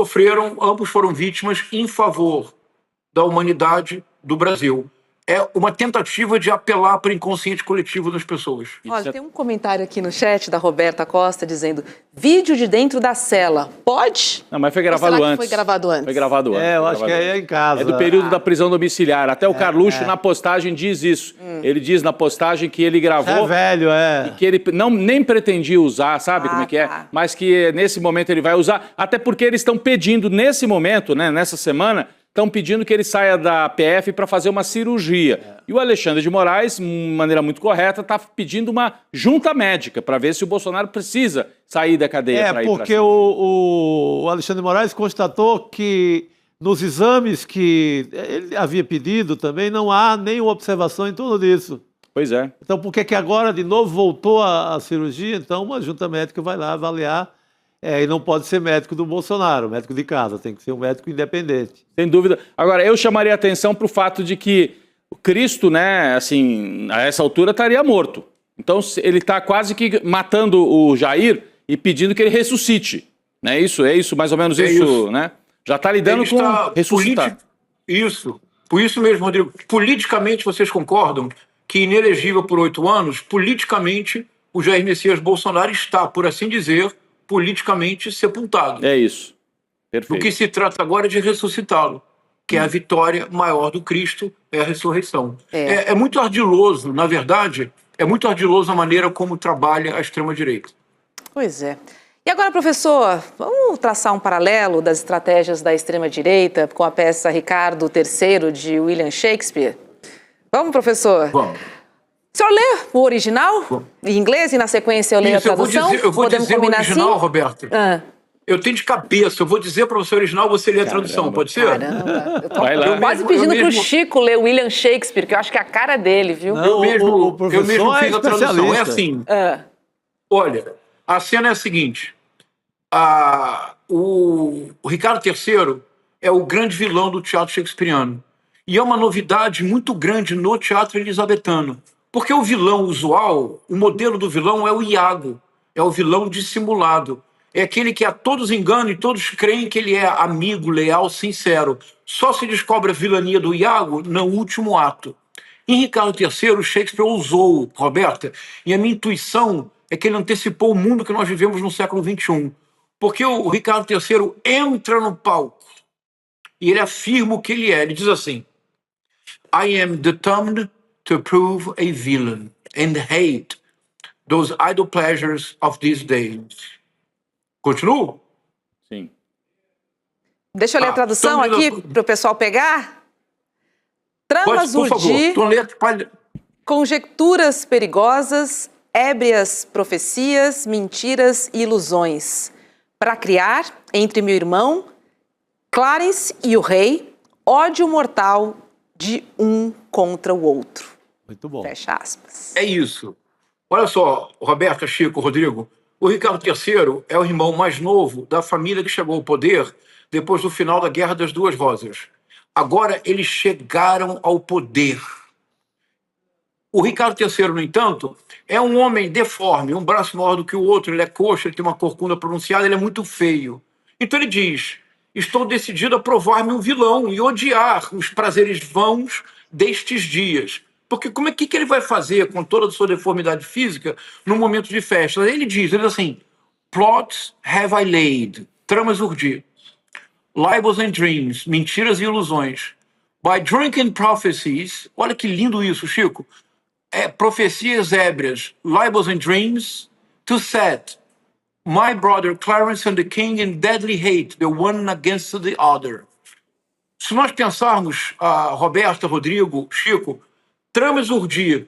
foram vítimas em favor da humanidade do Brasil. É uma tentativa de apelar para o inconsciente coletivo das pessoas. Olha, tem um comentário aqui no chat da Roberta Costa dizendo: vídeo de dentro da cela. Pode? Não, mas foi gravado antes. Foi gravado antes? Foi gravado antes. Eu acho que é em casa. É do período da prisão domiciliar. Até o Carluxo, na postagem, diz isso. Ele diz na postagem que ele gravou... É velho, E que ele nem pretendia usar, sabe como é que é? Mas que nesse momento ele vai usar. Até porque eles estão pedindo, nesse momento, né, nessa semana... Estão pedindo que ele saia da PF para fazer uma cirurgia. E o Alexandre de Moraes, de maneira muito correta, está pedindo uma junta médica para ver se o Bolsonaro precisa sair da cadeia para ir para porque o Alexandre de Moraes constatou que nos exames que ele havia pedido também não há nenhuma observação em torno disso. Pois é. Então por que agora de novo voltou a cirurgia? Então uma junta médica vai lá avaliar. E não pode ser médico do Bolsonaro, médico de casa, tem que ser um médico independente. Sem dúvida. Agora, eu chamaria a atenção para o fato de que o Cristo, né, assim, a essa altura estaria morto. Então, ele está quase que matando o Jair e pedindo que ele ressuscite. Né? É isso, mais ou menos isso, né? Já está lidando com ressuscitar. Isso. Por isso mesmo, Rodrigo. Politicamente, vocês concordam que, inelegível por 8 anos, politicamente, o Jair Messias Bolsonaro está, por assim dizer, politicamente sepultado. É isso. Perfeito. O que se trata agora é de ressuscitá-lo, que é a vitória maior do Cristo, é a ressurreição. É muito ardiloso, na verdade, é muito ardiloso a maneira como trabalha a extrema-direita. Pois é. E agora, professor, vamos traçar um paralelo das estratégias da extrema-direita com a peça Ricardo III, de William Shakespeare? Vamos, professor? Vamos. O senhor lê o original em inglês e, na sequência, eu leio a tradução? Eu vou dizer o original, assim? Roberto. Eu tenho de cabeça, eu vou dizer para você o original, você lê a tradução, pode ser? Caramba, eu tô quase pedindo pro Chico ler William Shakespeare, que eu acho que é a cara dele, viu? Não, eu mesmo fiz a tradução, especialista. é assim. Olha, a cena é a seguinte, o Ricardo III é o grande vilão do teatro shakespeariano, e é uma novidade muito grande no teatro elisabetano, porque o vilão usual, o modelo do vilão é o Iago, é o vilão dissimulado. É aquele que a todos engana e todos creem que ele é amigo, leal, sincero. Só se descobre a vilania do Iago no último ato. Em Ricardo III, Shakespeare ousou, Roberta, e a minha intuição é que ele antecipou o mundo que nós vivemos no século XXI. Porque o Ricardo III entra no palco e ele afirma o que ele é. Ele diz assim: I am determined to prove a villain and hate those idle pleasures of these days. Continuo? Sim. Deixa eu ler a tradução aqui para o pessoal pegar. Tramas urdir, conjecturas perigosas, ébrias profecias, mentiras e ilusões, para criar, entre meu irmão, Clarence e o rei, ódio mortal de um contra o outro. Muito bom. Fecha aspas. É isso. Olha só, Roberta, Chico, Rodrigo, o Ricardo III é o irmão mais novo da família que chegou ao poder depois do final da Guerra das Duas Rosas. Agora eles chegaram ao poder. O Ricardo III, no entanto, é um homem deforme, um braço maior do que o outro, ele é coxo, ele tem uma corcunda pronunciada, ele é muito feio. Então ele diz: estou decidido a provar-me um vilão e odiar os prazeres vãos destes dias. Porque como é que ele vai fazer com toda a sua deformidade física num momento de festa? Ele diz assim: plots have I laid, tramas urdi, libels and dreams, mentiras e ilusões, by drunken prophecies, olha que lindo isso, Chico, profecias ébrias, libels and dreams, to set my brother Clarence and the king in deadly hate, the one against the other. Se nós pensarmos, Roberta, Rodrigo, Chico, tramas urdir,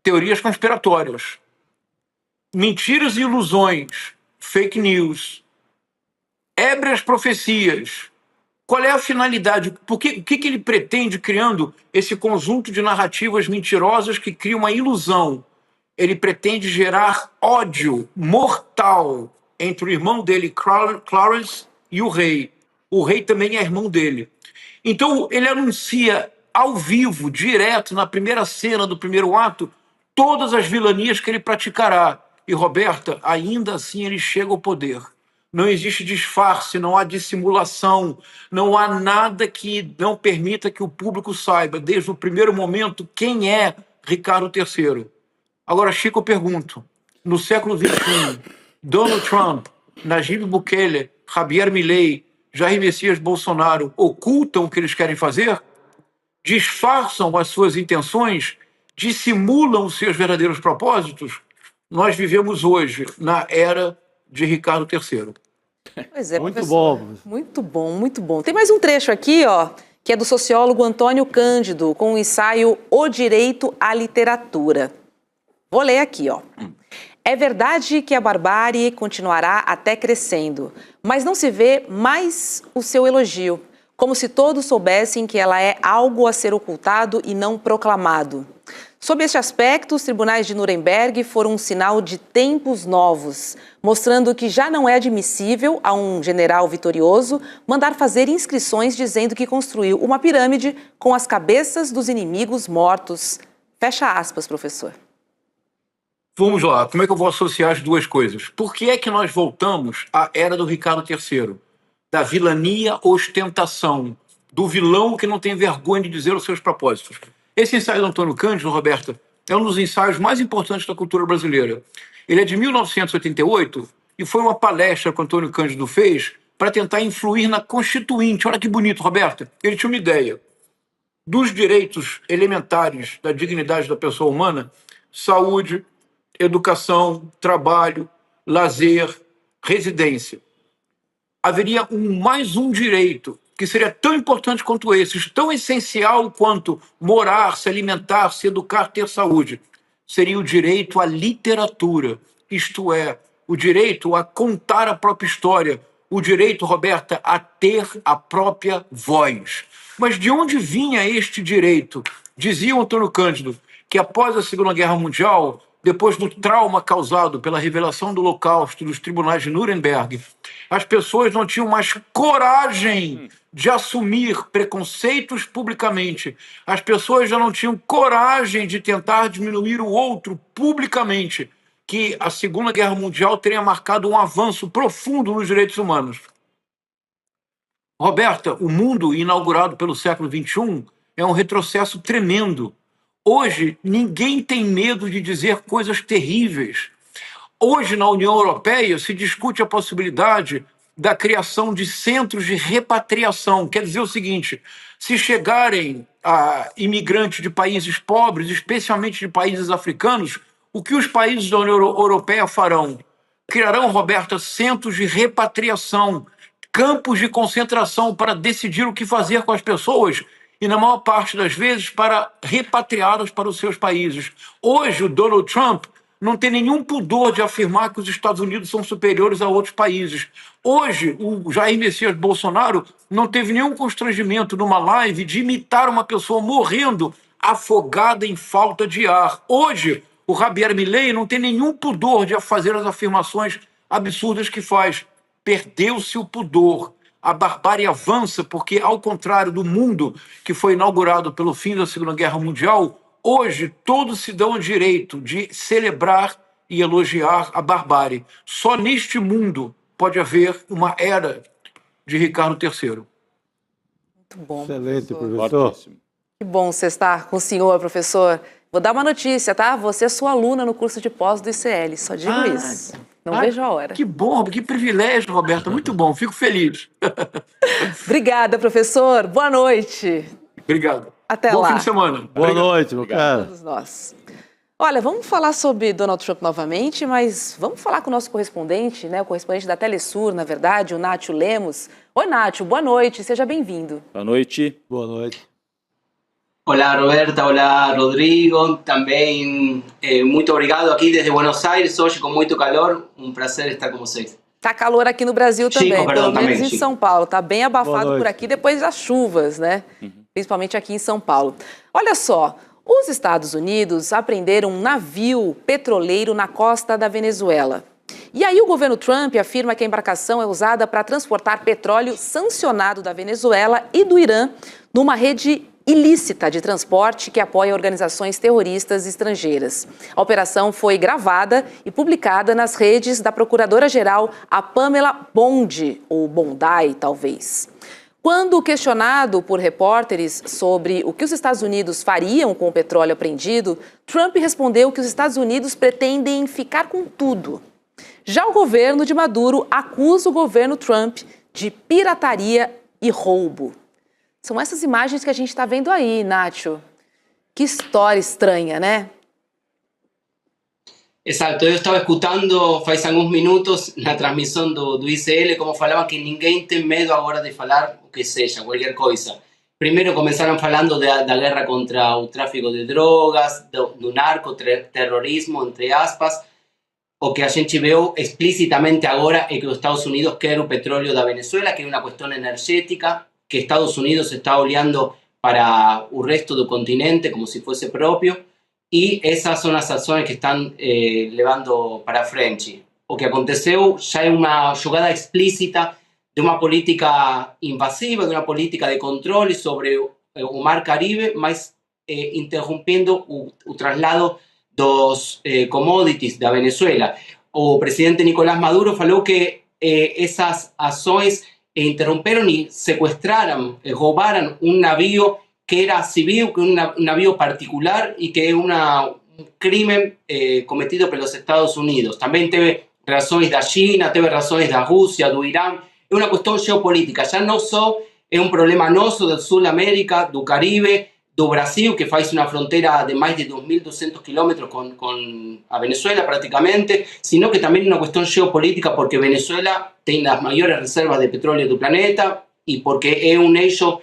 teorias conspiratórias, mentiras e ilusões, fake news, ébrias profecias. Qual é a finalidade? O que ele pretende criando esse conjunto de narrativas mentirosas que cria uma ilusão? Ele pretende gerar ódio mortal entre o irmão dele, Clarence, e o rei. O rei também é irmão dele. Então ele anuncia ao vivo, direto, na primeira cena do primeiro ato, todas as vilanias que ele praticará. E, Roberta, ainda assim ele chega ao poder. Não existe disfarce, não há dissimulação, não há nada que não permita que o público saiba, desde o primeiro momento, quem é Ricardo III. Agora, Chico, eu pergunto, no século XXI, Donald Trump, Nayib Bukele, Javier Milei, Jair Messias Bolsonaro ocultam o que eles querem fazer? Disfarçam as suas intenções? Dissimulam os seus verdadeiros propósitos? Nós vivemos hoje na era de Ricardo III. Pois é, muito professor. bom. Muito bom, muito bom. Tem mais um trecho aqui, ó, que é do sociólogo Antônio Cândido, com o ensaio O Direito à Literatura. Vou ler aqui, ó. É verdade que a barbárie continuará até crescendo, mas não se vê mais o seu elogio, como se todos soubessem que ela é algo a ser ocultado e não proclamado. Sob este aspecto, os tribunais de Nuremberg foram um sinal de tempos novos, mostrando que já não é admissível a um general vitorioso mandar fazer inscrições dizendo que construiu uma pirâmide com as cabeças dos inimigos mortos. Fecha aspas, professor. Vamos lá, como é que eu vou associar as duas coisas? Por que é que nós voltamos à era do Ricardo III? Da vilania ostentação, do vilão que não tem vergonha de dizer os seus propósitos. Esse ensaio do Antônio Cândido, Roberta, é um dos ensaios mais importantes da cultura brasileira. Ele é de 1988 e foi uma palestra que o Antônio Cândido fez para tentar influir na Constituinte. Olha que bonito, Roberta. Ele tinha uma ideia dos direitos elementares da dignidade da pessoa humana: saúde, educação, trabalho, lazer, residência. Haveria mais um direito que seria tão importante quanto esses, tão essencial quanto morar, se alimentar, se educar, ter saúde. Seria o direito à literatura, isto é, o direito a contar a própria história, o direito, Roberta, a ter a própria voz. Mas de onde vinha este direito? Dizia o Antônio Cândido que após a Segunda Guerra Mundial, depois do trauma causado pela revelação do Holocausto dos tribunais de Nuremberg, as pessoas não tinham mais coragem de assumir preconceitos publicamente. As pessoas já não tinham coragem de tentar diminuir o outro publicamente, que a Segunda Guerra Mundial teria marcado um avanço profundo nos direitos humanos. Roberta, o mundo inaugurado pelo século XXI é um retrocesso tremendo. Hoje, ninguém tem medo de dizer coisas terríveis. Hoje, na União Europeia, se discute a possibilidade da criação de centros de repatriação. Quer dizer o seguinte: se chegarem a imigrantes de países pobres, especialmente de países africanos, o que os países da União Europeia farão? Criarão, Roberta, centros de repatriação, campos de concentração para decidir o que fazer com as pessoas e, na maior parte das vezes, para repatriá-las para os seus países. Hoje, o Donald Trump não tem nenhum pudor de afirmar que os Estados Unidos são superiores a outros países. Hoje, o Jair Messias Bolsonaro não teve nenhum constrangimento numa live de imitar uma pessoa morrendo afogada em falta de ar. Hoje, o Javier Milei não tem nenhum pudor de fazer as afirmações absurdas que faz. Perdeu-se o pudor. A barbárie avança porque, ao contrário do mundo que foi inaugurado pelo fim da Segunda Guerra Mundial, hoje todos se dão o direito de celebrar e elogiar a barbárie. Só neste mundo pode haver uma era de Ricardo III. Muito bom. Excelente, professor. Que bom você estar com o senhor, professor. Vou dar uma notícia, tá? Você é sua aluna no curso de pós do ICL, só digo isso. Não vejo a hora. Que bom, que privilégio, Roberta. Muito bom, fico feliz. Obrigada, professor. Boa noite. Obrigado. Até Bom lá. fim de semana. Boa noite, meu cara. Todos nós. Olha, vamos falar sobre Donald Trump novamente, mas vamos falar com o nosso correspondente, né? O correspondente da Telesur, na verdade, o Nátio Lemos. Oi, Nátio, boa noite, seja bem-vindo. Boa noite. Boa noite. Olá, Roberta, olá, Rodrigo. Também muito obrigado aqui desde Buenos Aires, hoje com muito calor. Um prazer estar com vocês. Tá calor aqui no Brasil também, Chico, perdão, pelo menos também, em Chico. São Paulo. Tá bem abafado por aqui depois das chuvas, né? Principalmente aqui em São Paulo. Olha só, os Estados Unidos apreenderam um navio petroleiro na costa da Venezuela. E aí o governo Trump afirma que a embarcação é usada para transportar petróleo sancionado da Venezuela e do Irã numa rede ilícita de transporte que apoia organizações terroristas estrangeiras. A operação foi gravada e publicada nas redes da procuradora-geral, a Pamela Bondi, ou Bondi, talvez. Quando questionado por repórteres sobre o que os Estados Unidos fariam com o petróleo apreendido, Trump respondeu que os Estados Unidos pretendem ficar com tudo. Já o governo de Maduro acusa o governo Trump de pirataria e roubo. São essas imagens que a gente está vendo aí, Nacho. Que história estranha, né? Exato, eu estava escutando faz alguns minutos na transmissão do ICL como falavam que ninguém tem medo agora de falar o que seja, qualquer coisa. Primeiro começaram falando da guerra contra o tráfico de drogas, do narcoterrorismo, entre aspas. O que a gente viu explicitamente agora é que os Estados Unidos querem o petróleo da Venezuela, que é uma questão energética, que Estados Unidos está olhando para o resto do continente como se fosse próprio, e essas são as ações que estão levando para frente. O que aconteceu já é uma jogada explícita de uma política invasiva, de uma política de controle sobre o Mar Caribe, mas interrompendo o traslado dos commodities da Venezuela. O presidente Nicolás Maduro falou que essas ações interromperam y secuestraron, robaron un navío que era civil, que es un navío particular y que es un crimen cometido por los Estados Unidos. También teve razões da China, teve razões da Rússia, do Irã. É uma questão geopolítica. Já não só é um problema nosso do Sul América, do Caribe, do Brasil, que faz uma fronteira de mais de 2.200 quilômetros com a Venezuela praticamente, sino que também é uma questão geopolítica porque Venezuela tem as maiores reservas de petróleo do planeta e porque é um eixo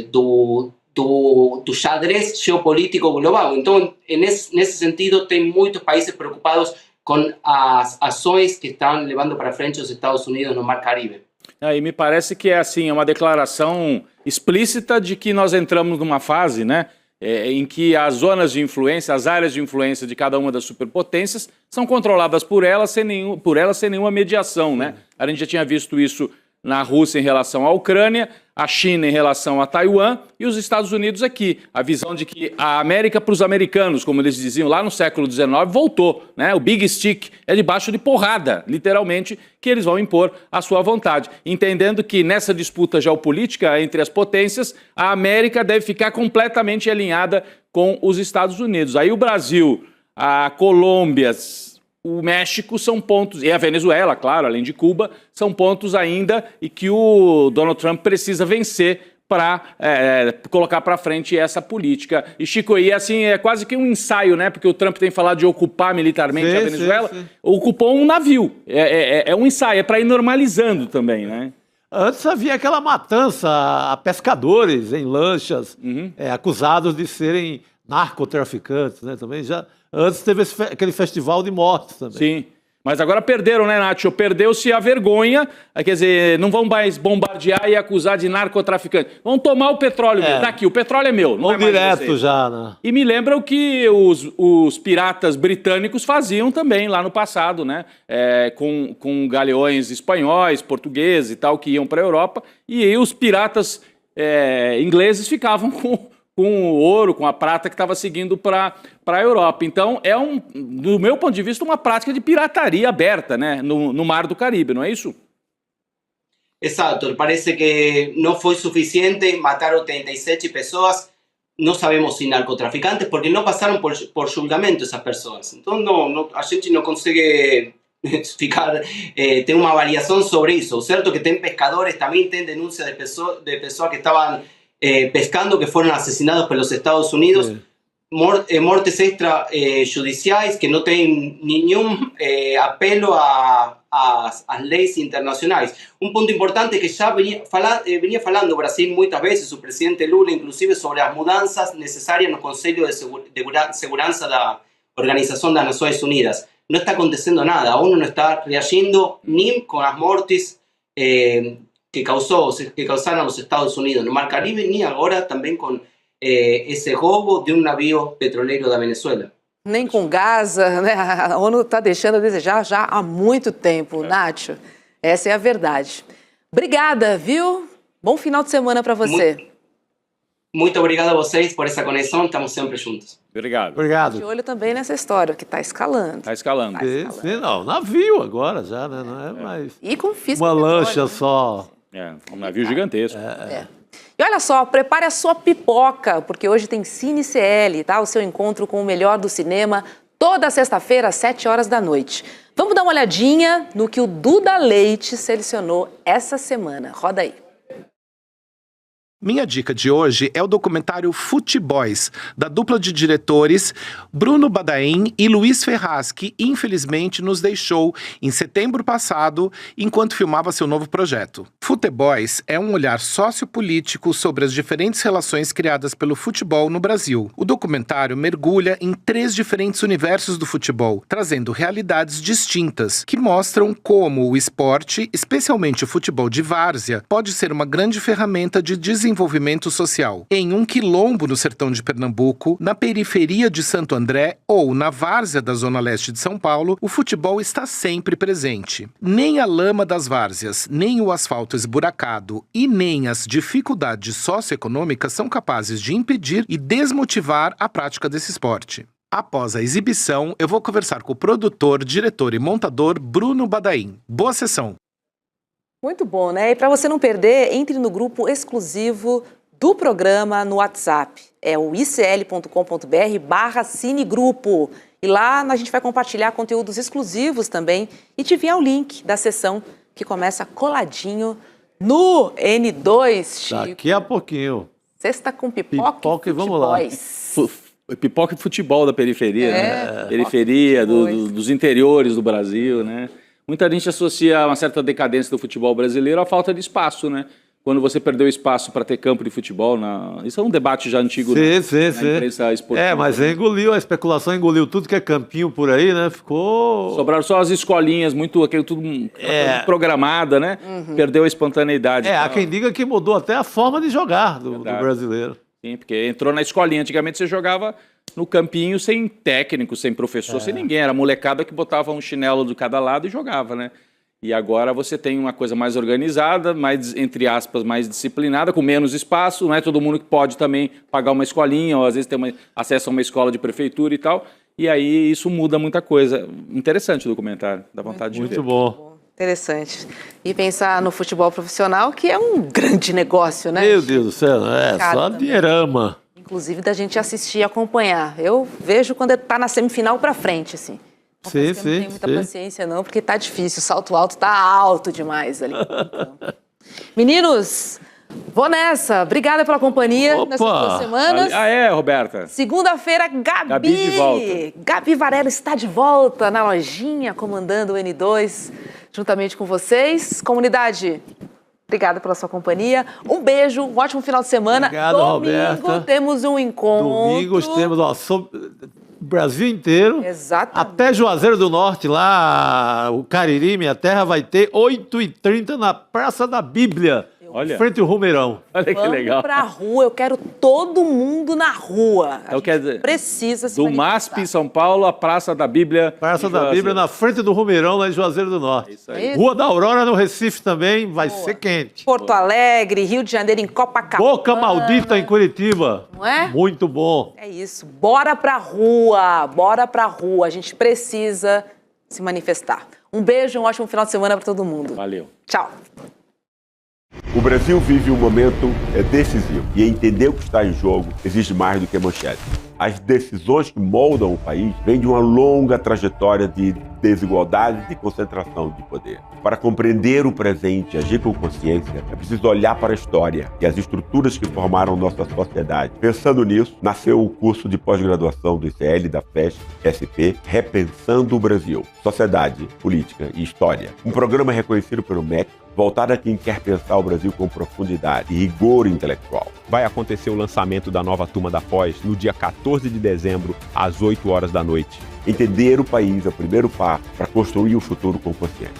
do xadrez geopolítico global. Então, nesse sentido, tem muitos países preocupados com as ações que estão levando para frente os Estados Unidos no Mar Caribe. E me parece que é assim, uma declaração explícita de que nós entramos numa fase, né, em que as zonas de influência, as áreas de influência de cada uma das superpotências são controladas por elas sem nenhuma mediação, né? A gente já tinha visto isso na Rússia em relação à Ucrânia, a China em relação a Taiwan e os Estados Unidos aqui. A visão de que a América para os americanos, como eles diziam lá no século XIX, voltou, né? O Big Stick é debaixo de porrada, literalmente, que eles vão impor a sua vontade. Entendendo que nessa disputa geopolítica entre as potências, a América deve ficar completamente alinhada com os Estados Unidos. Aí o Brasil, a Colômbia, o México são pontos, e a Venezuela, claro, além de Cuba, são pontos ainda e que o Donald Trump precisa vencer para colocar para frente essa política. E, Chico, e assim, é quase que um ensaio, né? Porque o Trump tem falado de ocupar militarmente a Venezuela. Sim. Ocupou um navio. É um ensaio, é para ir normalizando também, né? Antes havia aquela matança a pescadores em lanchas, acusados de serem narcotraficantes, né? Também já... Antes teve aquele festival de mortes também. Sim, mas agora perderam, né, Nacho? Perdeu-se a vergonha, quer dizer, não vão mais bombardear e acusar de narcotraficante. Vão tomar o petróleo mesmo. Daqui, o petróleo é meu. Não direto já, né? E me lembram que os piratas britânicos faziam também lá no passado, né? Com galeões espanhóis, portugueses e tal, que iam para a Europa. E aí os piratas ingleses ficavam com o ouro, com a prata que estava seguindo para a Europa. Então, do meu ponto de vista, uma prática de pirataria aberta, né, no Mar do Caribe, não é isso? Exato, parece que não foi suficiente, mataram 87 pessoas, não sabemos se narcotraficantes, porque não passaram por julgamento essas pessoas. Então, a gente não consegue ter uma avaliação sobre isso. O certo é que tem pescadores, também tem denúncias de pessoas que estavam pescando, que fueron asesinados por los Estados Unidos, mortes extrajudiciais que no tienen ningún apelo a las leyes internacionales. Un punto importante que ya venía falando Brasil muchas veces, su presidente Lula, inclusive sobre las mudanzas necesarias en el Consejo de Seguridad de la Organización de las Naciones Unidas. No está aconteciendo nada, aún no está reagiendo ni con las mortes que causaron los Estados Unidos no Mar Caribe, ni agora também com esse roubo de um navio petroleiro da Venezuela. Nem com Gaza, né? A ONU está deixando a desejar já há muito tempo, Nacho. Essa é a verdade. Obrigada, viu? Bom final de semana para você. Muito obrigado a vocês por essa conexão, estamos sempre juntos. Obrigado. De olho também nessa história, que está escalando. Está escalando. Sim, não, navio agora já, né? Não é mais e confisca uma lancha só. Um navio gigantesco. E olha só, prepare a sua pipoca, porque hoje tem Cine CL, tá? O seu encontro com o melhor do cinema, toda sexta-feira, às 7 horas da noite. Vamos dar uma olhadinha no que o Duda Leite selecionou essa semana. Roda aí. Minha dica de hoje é o documentário Futeboys, da dupla de diretores Bruno Badain e Luiz Ferraz, que infelizmente nos deixou em setembro passado, enquanto filmava seu novo projeto. Futeboys é um olhar sociopolítico sobre as diferentes relações criadas pelo futebol no Brasil. O documentário mergulha em 3 diferentes universos do futebol, trazendo realidades distintas, que mostram como o esporte, especialmente o futebol de várzea, pode ser uma grande ferramenta de desenvolvimento social. Em um quilombo no sertão de Pernambuco, na periferia de Santo André ou na várzea da Zona Leste de São Paulo, o futebol está sempre presente. Nem a lama das várzeas, nem o asfalto esburacado e nem as dificuldades socioeconômicas são capazes de impedir e desmotivar a prática desse esporte. Após a exibição, eu vou conversar com o produtor, diretor e montador Bruno Badain. Boa sessão! Muito bom, né? E para você não perder, entre no grupo exclusivo do programa no WhatsApp. É o icl.com.br/cinegrupo. E lá a gente vai compartilhar conteúdos exclusivos também e te enviar o link da sessão que começa coladinho no N2, Chico. Daqui a pouquinho. Sexta com pipoca e vamos lá. Pipoca e futebol da periferia, né? Periferia, dos interiores do Brasil, né? Muita gente associa uma certa decadência do futebol brasileiro à falta de espaço, né? Quando você perdeu espaço para ter campo de futebol, isso é um debate já antigo na imprensa esportiva. Mas engoliu, a especulação engoliu tudo que é campinho por aí, né? Ficou... Sobraram só as escolinhas, tudo programada, né? Perdeu a espontaneidade. Há quem diga que mudou até a forma de jogar do brasileiro. Sim, porque entrou na escolinha. Antigamente você jogava no campinho sem técnico, sem professor, sem ninguém. Era a molecada que botava um chinelo de cada lado e jogava, né? E agora você tem uma coisa mais organizada, mais, entre aspas, mais disciplinada, com menos espaço. Não é todo mundo que pode também pagar uma escolinha, ou às vezes ter acesso a uma escola de prefeitura e tal. E aí isso muda muita coisa. Interessante o documentário, dá vontade de ver. Muito bom. Interessante. E pensar no futebol profissional, que é um grande negócio, né? Meu Deus do céu, só dinheirama. Inclusive da gente assistir e acompanhar. Eu vejo quando está na semifinal para frente, assim. Não tenho muita paciência não, porque tá difícil, o salto alto tá alto demais ali. Então. Meninos, vou nessa. Obrigada pela companhia nessas 2 semanas. Roberta. Segunda-feira, Gabi de volta. Gabi Varela está de volta na lojinha, comandando o N2, juntamente com vocês. Comunidade, obrigada pela sua companhia. Um beijo, um ótimo final de semana. Obrigado, Roberta. Domingo temos um encontro. Domingo temos o Brasil inteiro. Exatamente. Até Juazeiro do Norte, lá, o Cariri, minha terra, vai ter 8h30 na Praça da Bíblia. Olha. Frente ao Rumeirão. Olha que legal. Vamos pra rua, eu quero todo mundo na rua. A gente precisa se manifestar. Do MASP em São Paulo, a Praça da Bíblia. Praça da Bíblia, na frente do Rumeirão, lá em Juazeiro do Norte. Isso aí. Rua da Aurora, no Recife também, vai ser quente. Porto Alegre, Rio de Janeiro, em Copacabana. Boca Maldita, em Curitiba. Não é? Muito bom. É isso. Bora pra rua, bora pra rua. A gente precisa se manifestar. Um beijo, um ótimo final de semana pra todo mundo. Valeu. Tchau. O Brasil vive um momento decisivo e entender o que está em jogo exige mais do que manchete. As decisões que moldam o país vêm de uma longa trajetória de desigualdade e de concentração de poder. Para compreender o presente e agir com consciência, é preciso olhar para a história e as estruturas que formaram nossa sociedade. Pensando nisso, nasceu o curso de pós-graduação do ICL, da FESC, SP, Repensando o Brasil, Sociedade, Política e História. Um programa reconhecido pelo MEC, voltado a quem quer pensar o Brasil com profundidade e rigor intelectual. Vai acontecer o lançamento da nova turma da Pós no dia 14 de dezembro, às 8 horas da noite. Entender o país é o primeiro passo para construir o futuro com consciência.